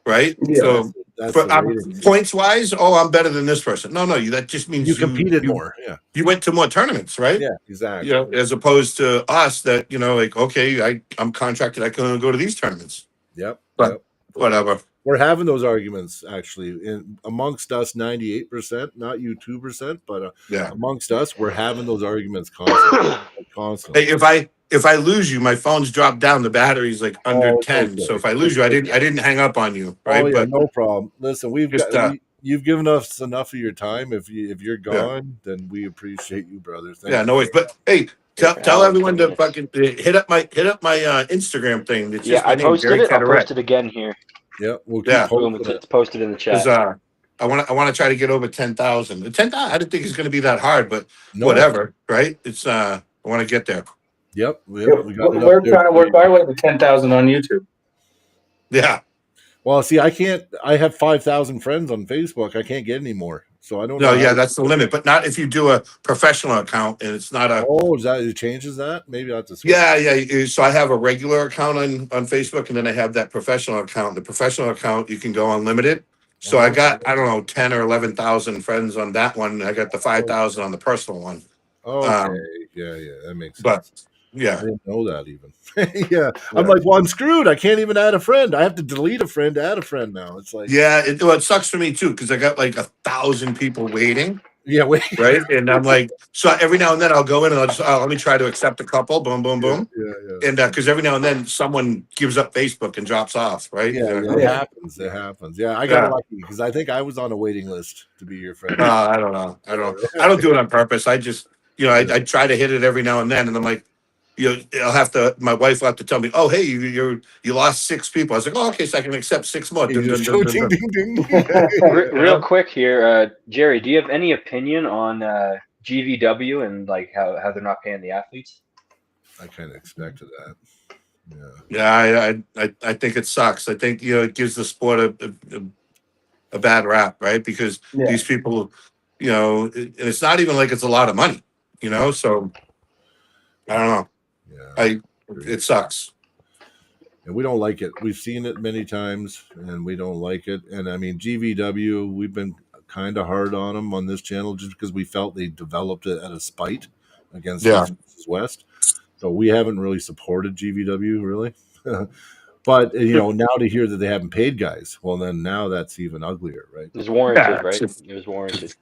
right? Yeah. So That's for, the rating. points wise, I'm better than this person. No, that just means You competed more. Yeah. You went to more tournaments, right? Yeah, exactly. As opposed to us that, like, okay, I'm contracted, I can only go to these tournaments. Yep. But whatever. We're having those arguments actually amongst us, 98%, not you 2%, but amongst us, we're having those arguments constantly. Hey, if I lose you, my phone's dropped down. The battery's like under 10. Okay. So if I lose you, I didn't hang up on you, right? Oh yeah, but no problem. Listen, you've given us enough of your time. If you're gone, then we appreciate you, brother. Thank you. No worries. But hey, tell everyone to fucking hit up my Instagram thing. It's just my name, posted Gary it. Cadorette. I'll post it again here. Yeah, we'll keep posting it's posted in the chat. I want to try to get over 10,000. 10,000. I didn't think it's going to be that hard, but whatever, right? It's I want to get there. Yep. We're trying to work our way to 10,000 on YouTube. Yeah. Well, see, I can't. I have 5,000 friends on Facebook. I can't get any more, so I don't know. No, yeah, that's the limit, but not if you do a professional account and it's not a. Oh, is that it? Changes that? Maybe I have to switch. Yeah. So I have a regular account on Facebook, and then I have that professional account. The professional account you can go unlimited. So I got 10 or 11,000 friends on that one. I got the 5,000 on the personal one. Okay. Yeah, that makes sense. Yeah. I didn't know that even. Yeah. I'm like, well, I'm screwed. I can't even add a friend. I have to delete a friend to add a friend now. It's like, Yeah, it sucks for me too because I got like 1,000 people waiting, yeah, wait. right? And I'm like, so every now and then I'll go in and I'll just let me try to accept a couple, boom, boom, Yeah, boom, yeah. and because every now and then someone gives up Facebook and drops off, right? Yeah, Yeah. it happens. It happens. Yeah, I got Yeah. lucky because I think I was on a waiting list to be your friend. I don't know. I don't do it on purpose. I just, I try to hit it every now and then, and I'm like, I'll have to. My wife will have to tell me, oh, hey, you lost 6 people. I was like, oh, okay, so I can accept 6 more. You just go ding, ding, ding. Real quick here, Jerry, do you have any opinion on GVW and like how they're not paying the athletes? I kind of expected that. Yeah. Yeah, I think it sucks. I think it gives the sport a bad rap, right? Because these people, and it's not even like it's a lot of money, So I don't know. Yeah. It sucks. And we don't like it. We've seen it many times, and we don't like it. And I mean, GVW, we've been kind of hard on them on this channel just because we felt they developed it out of spite against East versus West. So we haven't really supported GVW, really. But, now to hear that they haven't paid guys, well, then now that's even uglier, right? It was warranted, right? It was warranted.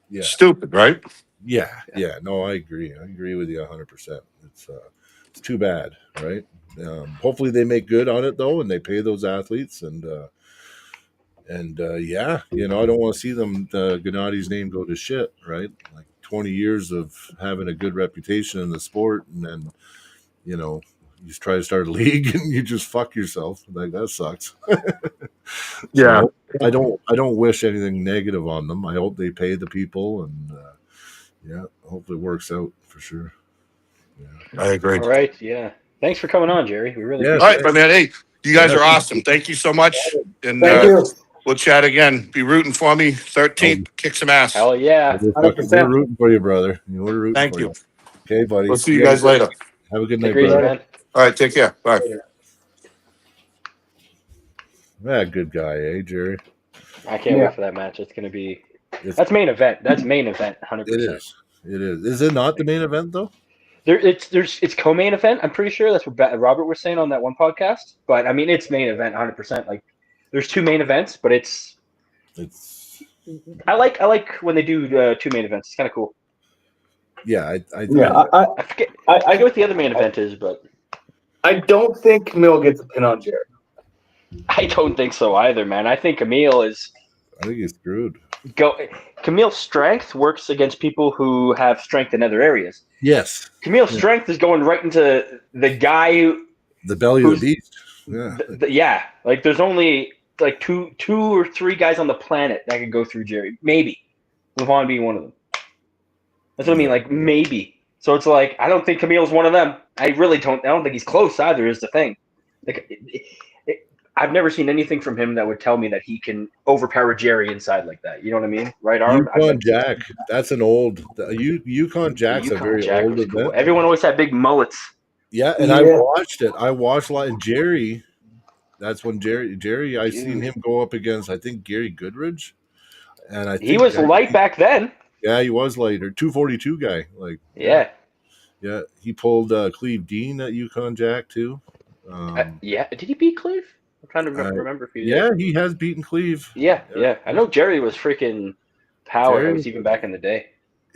Yeah. Stupid, right? Yeah. No, I agree. I agree with you 100%. It's too bad, right? Hopefully they make good on it though, and they pay those athletes, and yeah, I don't want to see them Gennadi's name go to shit, right? Like 20 years of having a good reputation in the sport, and then you just try to start a league and you just fuck yourself. Like that sucks. Yeah. So I don't wish anything negative on them. I hope they pay the people, and hopefully it works out for sure. Yeah. I agree. All right, yeah. Thanks for coming on, Jerry. We really All appreciate right, my man. Hey, you guys are awesome. Thank you so much. And Thank you. we'll chat again. Be rooting for me. 13th, kick some ass. Hell yeah. We're rooting for you, brother. We're rooting Thank for you. Okay, buddy. We'll see you guys later. Have a good night, Take it easy, brother. man. All right, take care. Bye. Good guy, Jerry? I can't wait for that match. It's gonna be that's main event. That's main event, 100%. It is. It is. Is it not the main event though? It's co-main event. I'm pretty sure that's what Robert was saying on that one podcast. But I mean, it's main event, 100%. Like, there's 2 main events, but it's. I like when they do 2 main events. It's kind of cool. Yeah, I forget. I forget what the other main event is, but I don't think Camille gets a pin on Jerry. I don't think so either, man. I think Camille is. I think he's screwed. Camille's strength works against people who have strength in other areas. Yes. Camille's strength is going right into the guy who. The belly of the beast. Yeah. Like, there's only like two or 3 guys on the planet that could go through Jerry. Maybe. Levon being one of them. That's what I mean. Like, maybe. So it's like, I don't think Camille's one of them. I don't think he's close either, is the thing. Like, I've never seen anything from him that would tell me that he can overpower Jerry inside like that. You know what I mean? Right arm. Yukon Jack. That's an old. Yukon Jack's a very old event. Cool. Everyone always had big mullets. Yeah, and I watched it. I watched a lot. And Jerry, that's when Jerry. I seen him go up against, I think, Gary Goodridge, and I think he was light back then. Yeah, he was lighter. 242 guy. Like yeah. He pulled Cleve Dean at Yukon Jack too. Did he beat Cleve? I'm trying to remember if he did. Yeah, he has beaten Cleve. Yeah. I know Jerry was freaking power. It was even back in the day.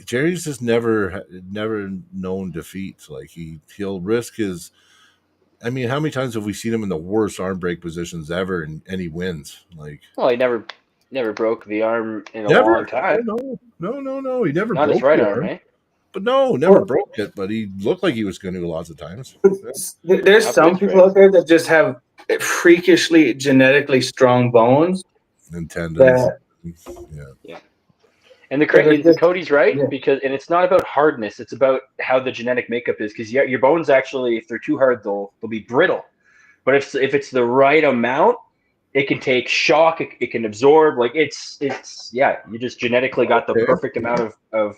Jerry's just never known defeat. Like he'll risk his. I mean, how many times have we seen him in the worst arm break positions ever, and he wins? Like, well, he never broke the arm in a long time. No, he never Not broke his right the arm, eh? But never broke it. But he looked like he was going to lots of times. There's some people out there that just have freakishly genetically strong bones and tendons. Yeah. And Cody's right, because it's not about hardness; it's about how the genetic makeup is. Because your bones actually, if they're too hard, they'll be brittle. But if it's the right amount, it can take shock. It can absorb. Like it's you just genetically got the perfect amount of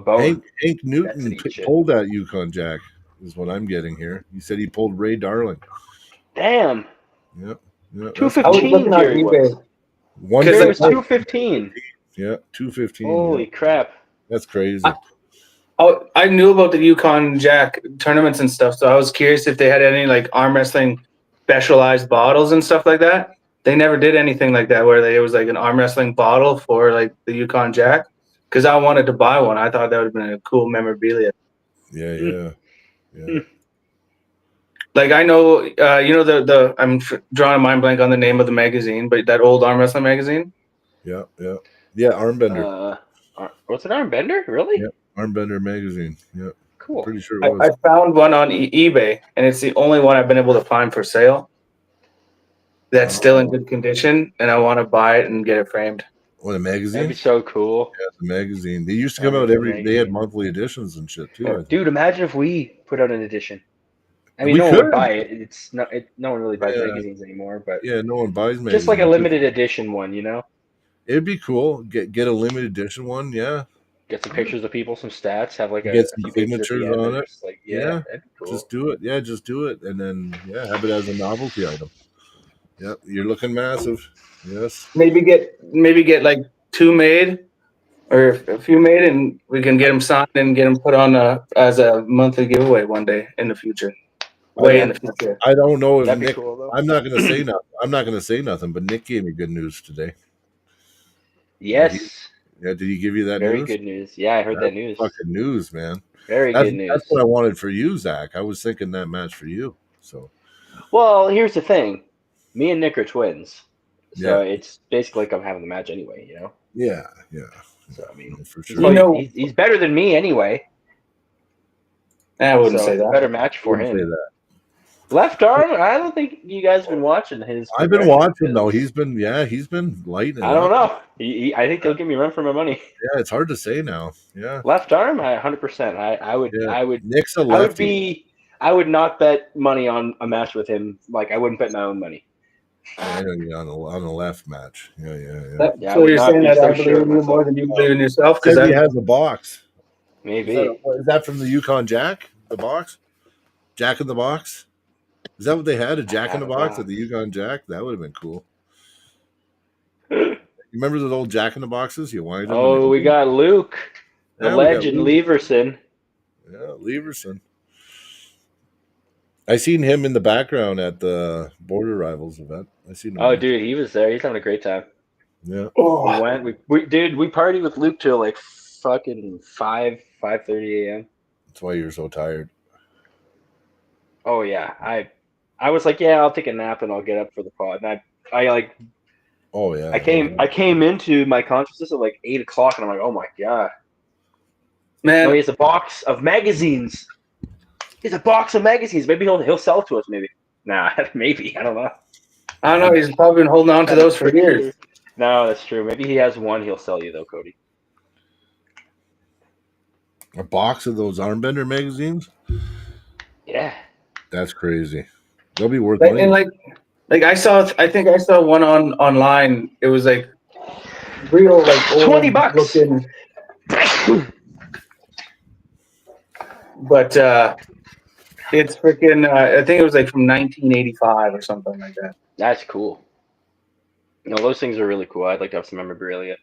bone. Hank Newton pulled that Yukon Jack, is what I'm getting here. He said he pulled Ray Darling. Damn. Yep. 215. Jerry was. Jerry was 215. Yeah, 215. Holy crap. That's crazy. Oh, I knew about the Yukon Jack tournaments and stuff, so I was curious if they had any like arm wrestling specialized bottles and stuff like that. They never did anything like that where it was like an arm wrestling bottle for like the Yukon Jack. Because I wanted to buy one. I thought that would have been a cool memorabilia. Yeah, Mm. yeah. Like I know, I'm drawing a mind blank on the name of the magazine, but that old arm wrestling magazine. Yeah. Armbender. What's an arm bender? Really? Yeah, Armbender magazine. Yeah, I'm Cool. pretty sure it I was. found one on eBay, and it's the only one I've been able to find for sale that's still in good condition, and I want to buy it and get it framed. What, a That'd magazine? be so cool. Yeah, the magazine. They used to come out they had monthly editions and shit too. I think. Dude, imagine if we put out an edition. I mean, We no one could. would buy it. It's not. No one really buys Yeah. magazines anymore. But Yeah, no one buys magazines. just like a limited edition one, you know. It'd be cool. Get a limited edition one. Yeah. Get some pictures of people, some stats, have like Get a some few pictures at signatures the end, on and it. just like Yeah. that'd be cool. Just do it. Yeah, just do it, and then have it as a novelty item. Yep, you're looking massive. Yes. Maybe get like 2 made or a few made, and we can get them signed and get them put on as a monthly giveaway one day in the future. In the future. I don't know if That'd be Nick. cool, though. I'm not going to say nothing. I'm not going to say nothing. But Nick gave me good news today. Yes. Did he give you that Very news? good news. Yeah, I heard that news. Fucking news, man. Very good news. That's what I wanted for you, Zach. I was thinking that match for you. So. Well, here's the thing. Me and Nick are twins. So it's basically like I'm having the match anyway, you know? Yeah. So, I mean, for sure. He's better than me anyway. I wouldn't say that. Better match for him. Say that. Left arm, I don't think you guys have been watching his. I've been watching though. He's been lighting. I don't know. I think he'll give me a run for my money. Yeah, it's hard to say now. Yeah. Left arm, 100%. I would. Nick's a lefty. I would not bet money on a match with him. Like I wouldn't bet my own money. I know you're on the left match. Yeah. So you're saying that I believe in you more than you believe in yourself? Because he has a box. Maybe. Is that from the Yukon Jack? The box? Jack in the Box? Is that what they had? A Jack in the Box at the Yukon Jack? That would have been cool. You remember those old Jack in the Boxes? You wanted them? Oh, we got Luke, the legend, Leverson. Yeah, Leverson. I seen him in the background at the Border Rivals event. I seen him. Oh, dude, he was there. He's having a great time. Yeah. We went. We partied with Luke till like fucking 5:30 a.m. That's why you're so tired. Oh yeah, I was like, yeah, I'll take a nap and I'll get up for the pod. And I like. Oh yeah. I came into my consciousness at like 8 o'clock, and I'm like, oh my god, man! he has a box of magazines. He's a box of magazines. Maybe he'll sell it to us. Maybe. Nah, maybe I don't know. I don't know. He's probably been holding on to those for years. No, that's true. Maybe he has one he'll sell you though, Cody. A box of those Armbender magazines? Yeah. That's crazy. They'll be worth money. And like I think I saw one online. It was like real like $20 looking. But it's freaking. I think it was like from 1985 or something like that. That's cool. No, those things are really cool. I'd like to have some memorabilia.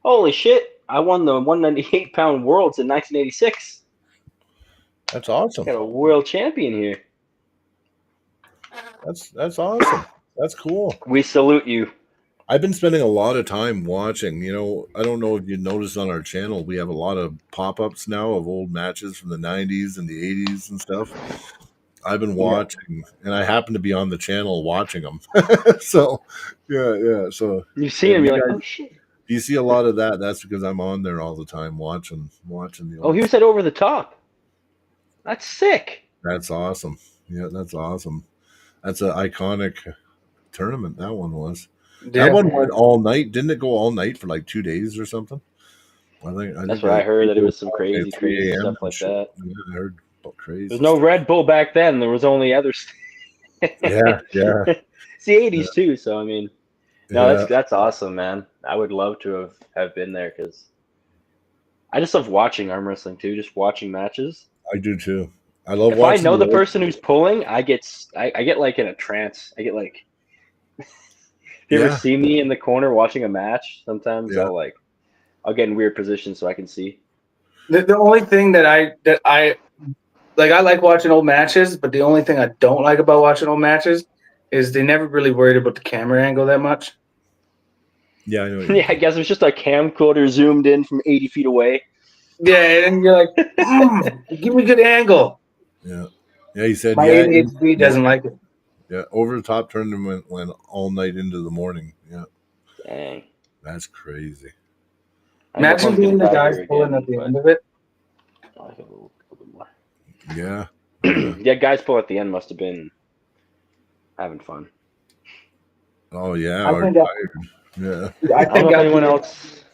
Holy shit! I won the 198-pound worlds in 1986. That's awesome. Got a world champion here. That's awesome. That's cool. We salute you. I've been spending a lot of time watching. You know, I don't know if you noticed on our channel, we have a lot of pop-ups now of old matches from the 90s and the 80s and stuff. I've been watching, and I happen to be on the channel watching them. So, yeah. So you see him, you're like, oh shit. You see a lot of that. That's because I'm on there all the time watching the. Oh, he was at Over the Top. That's sick. That's awesome. Yeah, that's awesome. That's an iconic tournament. That one was. Yeah. That one went all night. Didn't it go all night for like 2 days or something? I think that's what I heard. That it was some crazy stuff like that. Yeah, I heard about crazy. There's no Red Bull back then. There was only other. Yeah. It's the 80s too. So I mean, no, that's awesome, man. I would love to have been there because I just love watching arm wrestling too. Just watching matches. I do too. I love. If I know the person who's pulling, I get like in a trance. I get like. If you ever see me in the corner watching a match, sometimes I'll get in weird positions so I can see. The only thing that I like, I like watching old matches, but the only thing I don't like about watching old matches is they never really worried about the camera angle that much. Yeah, I know what you Yeah, I mean. guess it was just a camcorder zoomed in from 80 feet away. Yeah, and you're like, give me a good angle. Yeah. Yeah, he said, My yeah, ADHD doesn't like it. yeah, over the top tournament went all night into the morning. Yeah, Dang. that's crazy. I don't know if I Imagine was going being to the die guys here pulling at again, the but end of it. I like it a little bit more. Yeah. Yeah. Yeah, guys pull at the end must have been having fun. Oh yeah. I Or think tired. Yeah. I don't know if anyone else.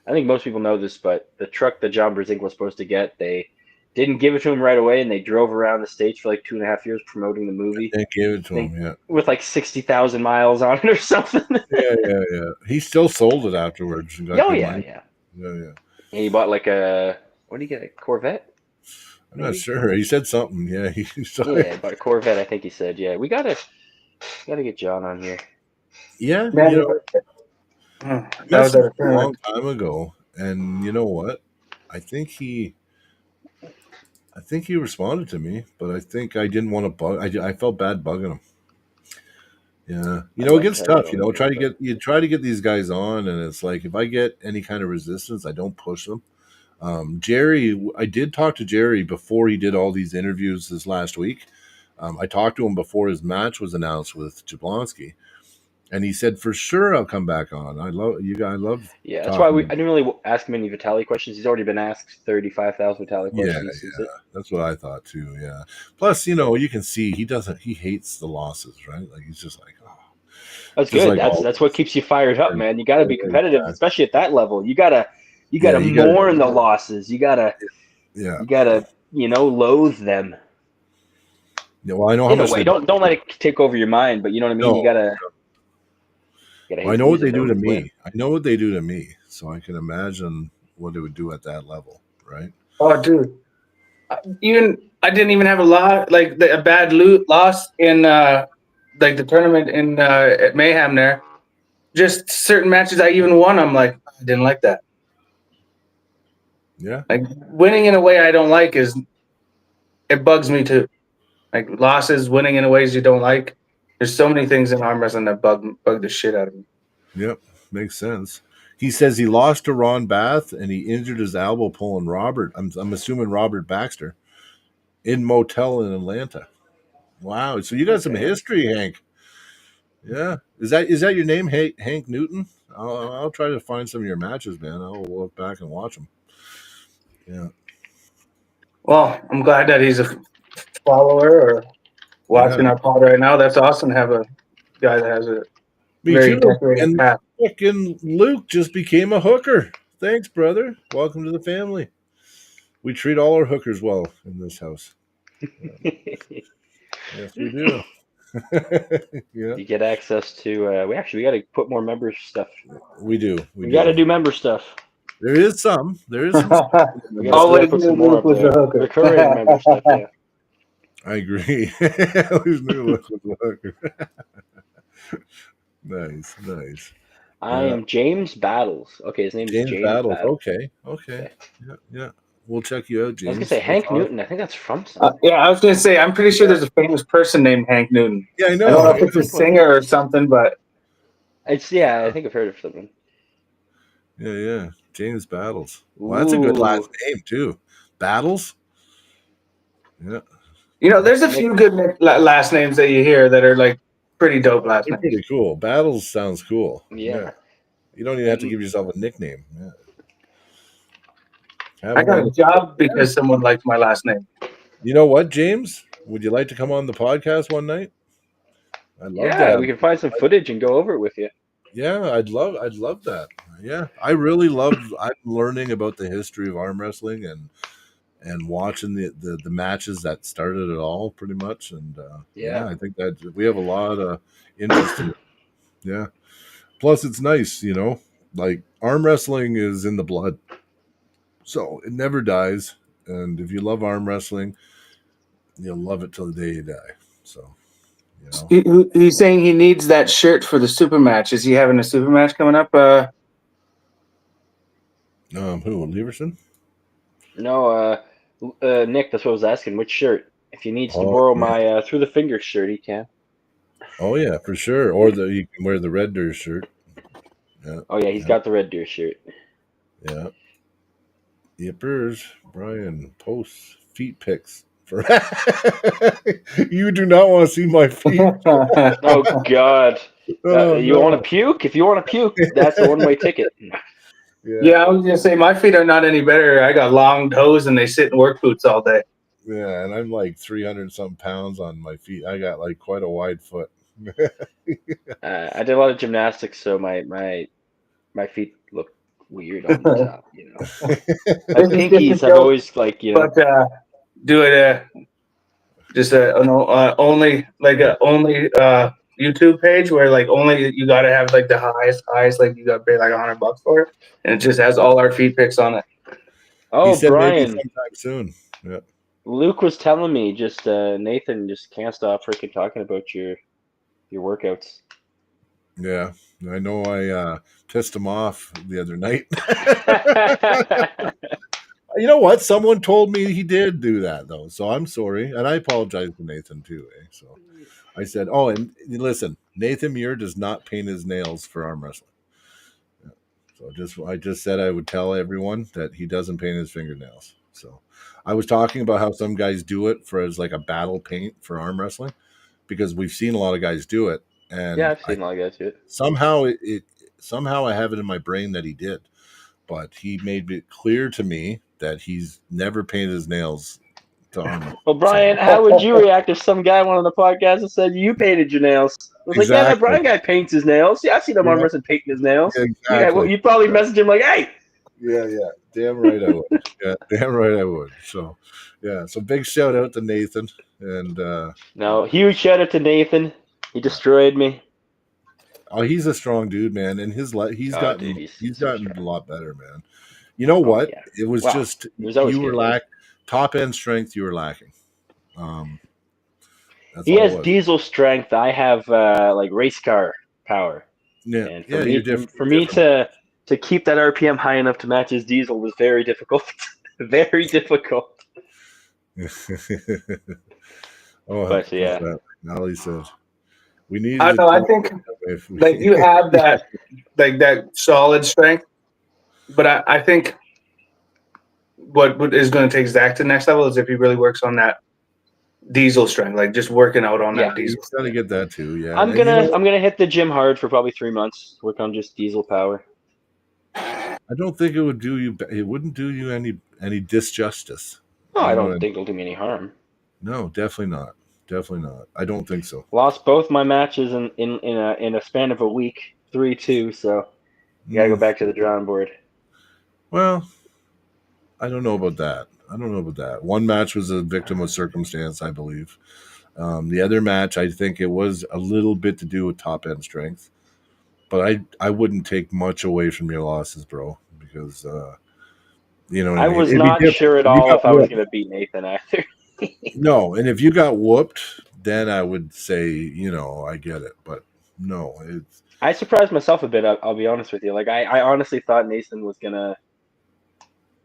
I think most people know this, but the truck that John Brzezinski was supposed to get, they didn't give it to him right away, and they drove around the states for like 2.5 years promoting the movie. They gave it to I think him. Yeah. with like 60,000 miles on it or something. Yeah. He still sold it afterwards and got Oh good yeah, money. yeah. Yeah. And he bought like what did he get? A Corvette? I'm not Maybe? sure. He said something. Yeah. Yeah, but a Corvette. I think he said. Yeah, we gotta get John on here. Yeah. Man, You know, that met was him at a a long tournament. time ago, and you know what? I think he responded to me, but I think I didn't want to bug. I felt bad bugging him. Yeah, you I'd know it love to gets have tough. Joe on here, but Try to get these guys on, and it's like if I get any kind of resistance, I don't push them. Jerry, I did talk to Jerry before he did all these interviews this last week. I talked to him before his match was announced with Jablonski, and he said for sure I'll come back on. I love you guys. I love yeah, that's why talking. I didn't really ask him any Vitaly questions. He's already been asked 35,000 Vitaly Yeah, questions since it. that's what I thought too. Yeah. Plus, you know, you can see he doesn't. He hates the losses, right? Like he's just like, oh, That's just good. like That's what keeps you fired up, man. You got to be competitive, exactly. especially at that level. You Yeah, gotta you got to. mourn the losses. Yeah. You gotta loathe them Yeah. Well, I know how in a much way. they. Don't let it take over your mind, but you know what I mean. You No. gotta Well, I hate know what they losing do though to to win. me. I know what they do to me, so I can imagine what it would do at that level, right? Oh, dude. I didn't even have a lot like a bad loss in like the tournament in at Mayhem there. Just certain matches I even won. I'm like, I didn't like that. Yeah. Like winning in a way I don't like it bugs me too. Like losses, winning in ways you don't like. There's so many things in arm wrestling that bug the shit out of me. Yep. Makes sense. He says he lost to Ron Bath and he injured his elbow pulling Robert. I'm assuming Robert Baxter in motel in Atlanta. Wow. So you got some Okay. history, Hank. Yeah. Is that your name, Hank Newton? I'll try to find some of your matches, man. I'll look back and watch them. Yeah. Well, I'm glad that he's a follower or watching Yeah. our pod right now. That's awesome to have a guy that has a Me very too. decorated And path. fucking Luke just became a hooker. Thanks, brother. Welcome to the family. We treat all our hookers well in this house. Yes, we do. Yeah, You get access to. We got to put more member stuff. we do. We got to do member stuff. There is some. There is some. We got to Always put knew some more Luke of was a the hooker. recurring member stuff. Yeah. I agree. I always knew Luke was a hooker. Nice. I Yeah. am James Battles. Okay, his name is James James Battles. Battles. Okay. Yeah. We'll check you out, James. I was gonna say That's Hank awesome. Newton. I think that's from something. Yeah, I was gonna say I'm pretty sure there's a famous person named Hank Newton. Yeah, I I don't know. know if it's a singer or something, but I think I've heard of something. Yeah. James Battles. Well, that's a good last name too. Battles. Yeah. you know, there's a few good last names that you hear that are like pretty dope last They're names. pretty cool. Battles sounds cool. Yeah. You don't even have to give yourself a nickname. Yeah. I got a job because someone liked my last name. You know what, James? Would you like to come on the podcast one night? I'd love Yeah, that. we can find some footage and go over it with you. Yeah, I'd love that. Yeah. I really I'm learning about the history of arm wrestling and watching the matches that started it all pretty much. And Yeah. I think that we have a lot of interest in it. Yeah. Plus it's nice, you know, like arm wrestling is in the blood. So it never dies. And if you love arm wrestling, you'll love it till the day you die. So, you know. He's saying he needs that shirt for the super match. Is he having a super match coming up? Who, Leverson? No, Nick, that's what I was asking. Which shirt? If he needs to Oh, borrow yeah. my through the fingers shirt, he can. Oh yeah, for sure. Or you can wear the Red Deer shirt. Yeah, Oh yeah, he's got the Red Deer shirt. yeah. Yippers, Brian posts feet pics for. You do not want to see my feet. Oh God, Oh you want to no. puke? If you want to puke, that's a one-way ticket. Yeah, Yeah, I was gonna say my feet are not any better. I got long toes and they sit in work boots all day. yeah, and I'm like 300 something pounds on my feet. I got like quite a wide foot. I did a lot of gymnastics, so my feet look weird on the top. You know, my This is just a pinkies have joke, always but do it just only like a only YouTube page where like only you gotta have like the highest like you gotta pay like $100 for it, and it just has all our feet pics on it. He Oh, said maybe Brian, sometime soon. Yeah. Luke was telling me just Nathan just can't stop freaking talking about your workouts. Yeah, I know. I pissed him off the other night. You know what? Someone told me he did do that though, so I'm sorry, and I apologize to Nathan too. So I said, "Oh, and listen, Nathan Muir does not paint his nails for arm wrestling." Yeah. So I just said I would tell everyone that he doesn't paint his fingernails. So I was talking about how some guys do it for as like a battle paint for arm wrestling because we've seen a lot of guys do it, Yeah, and I've seen a lot of guys do it. somehow I have it in my brain that he did, but he made it clear to me that he's never painted his nails to armor. Well, Brian, how would you react if some guy went on the podcast and said you painted your nails? I was like, yeah, that Exactly. Brian guy paints his nails. Yeah, I've seen him Yeah. arm wrestling painting his nails. Exactly. You'd probably message him like, hey. Yeah. Damn right I would. Yeah, damn right I would. So, yeah. So big shout out to Nathan and No, huge shout out to Nathan. He destroyed me. oh, he's a strong dude, man, and he's gotten Dude, he's so gotten a strong. lot better, man. You know what? Yeah. It was Wow. just He was always you were good. top end strength. You were lacking. That's He all it has was. diesel strength. I have like race car power. Yeah, And yeah, you're different. for me to keep that RPM high enough to match his diesel was very difficult. Very difficult. Oh, But yeah. Nolly said we need. I don't know. I think like you have that like that solid strength, but I think what is going to take Zach to the next level is if he really works on that diesel strength, like just working out on that diesel. He's got to get that too. Yeah, I'm gonna hit the gym hard for probably 3 months. Work on just diesel power. I don't think it would do you. It wouldn't do you any disjustice. Oh, I don't think it'll do me any harm. No, definitely not. Definitely not. I don't think so. Lost both my matches in a span of a week, 3-2. So you gotta go back to the drawing board. Well, I don't know about that. One match was a victim of circumstance, I believe. The other match, I think it was a little bit to do with top end strength, but I wouldn't take much away from your losses, bro, because you know what I mean? was not sure at all if I was gonna beat Nathan either. No, and if you got whooped, then I would say, I get it, but no, it's. I surprised myself a bit. I'll be honest with you. Like I honestly thought Nathan was gonna.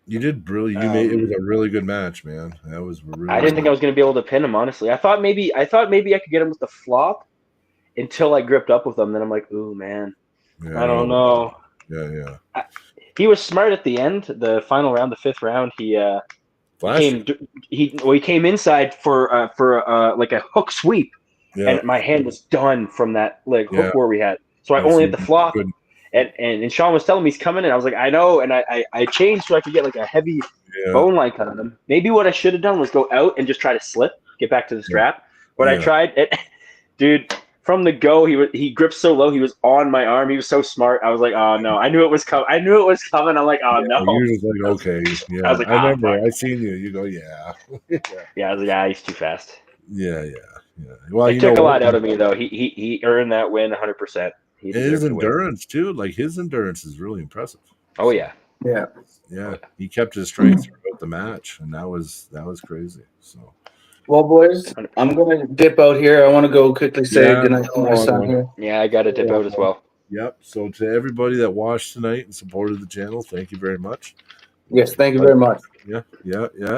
You did really. It was a really good match, man. That was really. I didn't think I was gonna be able to pin him. Honestly, I thought maybe I could get him with the flop until I gripped up with him. Then I'm like, ooh man, I don't know. Yeah. He was smart at the end. The final round, the 5th round, he came inside for like a hook sweep, and my hand was done from that hook war we had. So I only had the flop. And Sean was telling me he's coming, and I was like, I know, and I changed so I could get like a heavy bone line cut on him. Maybe what I should have done was go out and just try to slip, get back to the strap. But I tried it, dude. From the go, he gripped so low, he was on my arm. He was so smart. I was like, oh no, I knew it was coming. I'm like, oh no. You're just like, okay, yeah. I was like, I remember. I seen you. You go, yeah. Yeah, I was like, he's too fast. Yeah. Well, it took a lot out of me though. He earned that win 100%. His endurance too, like his endurance is really impressive. Oh yeah. He kept his strength throughout the match, and that was crazy. So, well, boys, I'm gonna dip out here. I want to go quickly say goodnight to my son here. Yeah, I got to dip out as well. Yep. So to everybody that watched tonight and supported the channel, thank you very much. Yes, thank you very much. Yeah.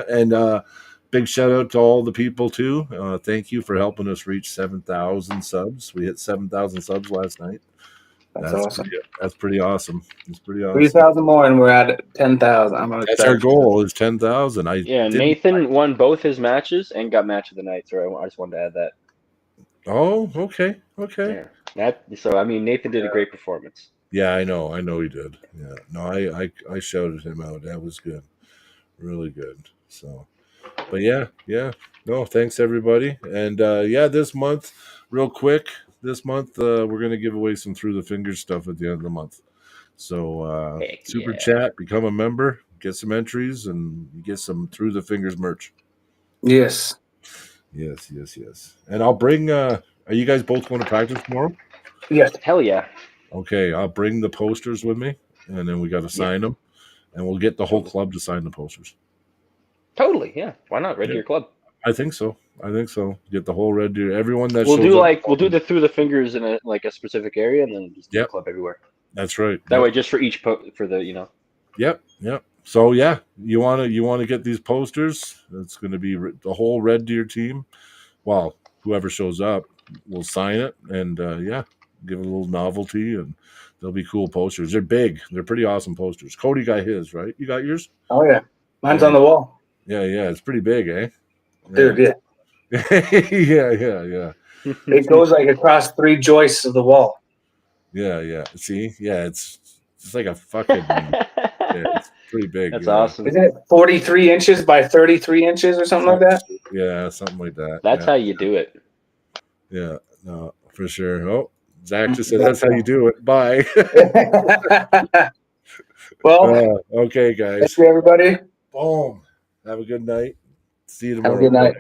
And big shout out to all the people too. Thank you for helping us reach 7,000 subs. We hit 7,000 subs last night. That's awesome. That's pretty awesome. It's pretty awesome. 3,000 more, and we're at 10,000. I'm That's our goal is 10,000. Yeah, Nathan won both his matches and got match of the night. So I just wanted to add that. Oh, okay. Yeah, so I mean, Nathan did a great performance. Yeah, I know he did. Yeah, no, I shouted him out. That was good, really good. So, but yeah. No, thanks everybody. And this month, real quick, we're gonna give away some through the fingers stuff at the end of the month. So super chat, become a member, get some entries, and you get some through the fingers merch. Yes. And I'll bring. Are you guys both going to practice tomorrow? Yes. Hell yeah. Okay, I'll bring the posters with me, and then we got to sign them, and we'll get the whole club to sign the posters. Totally, yeah. Why not? Red Deer Club. I think so. Get the whole Red Deer. Everyone that we'll do the through the fingers in a specific area, and then just do the club everywhere. That's right. That way, just for each for the Yep. So yeah, you want to get these posters. It's going to be the whole Red Deer team. Well, whoever shows up will sign it, and give a little novelty, and they'll be cool posters. They're big. They're pretty awesome posters. Cody got his, right? You got yours? Oh yeah, mine's on the wall. Yeah. It's pretty big, eh? Dude, yeah. Yeah. It goes like across 3 joists of the wall. Yeah. See, it's like a fucking. It's pretty big. That's awesome. Isn't it 43 inches by 33 inches or something like that? Yeah, something like that. That's how you do it. Yeah, no, for sure. Oh, Zach just said that's how you do it. Bye. Well, okay, guys. thank you, everybody. Boom. Have a good night. See you tomorrow. Have a good night.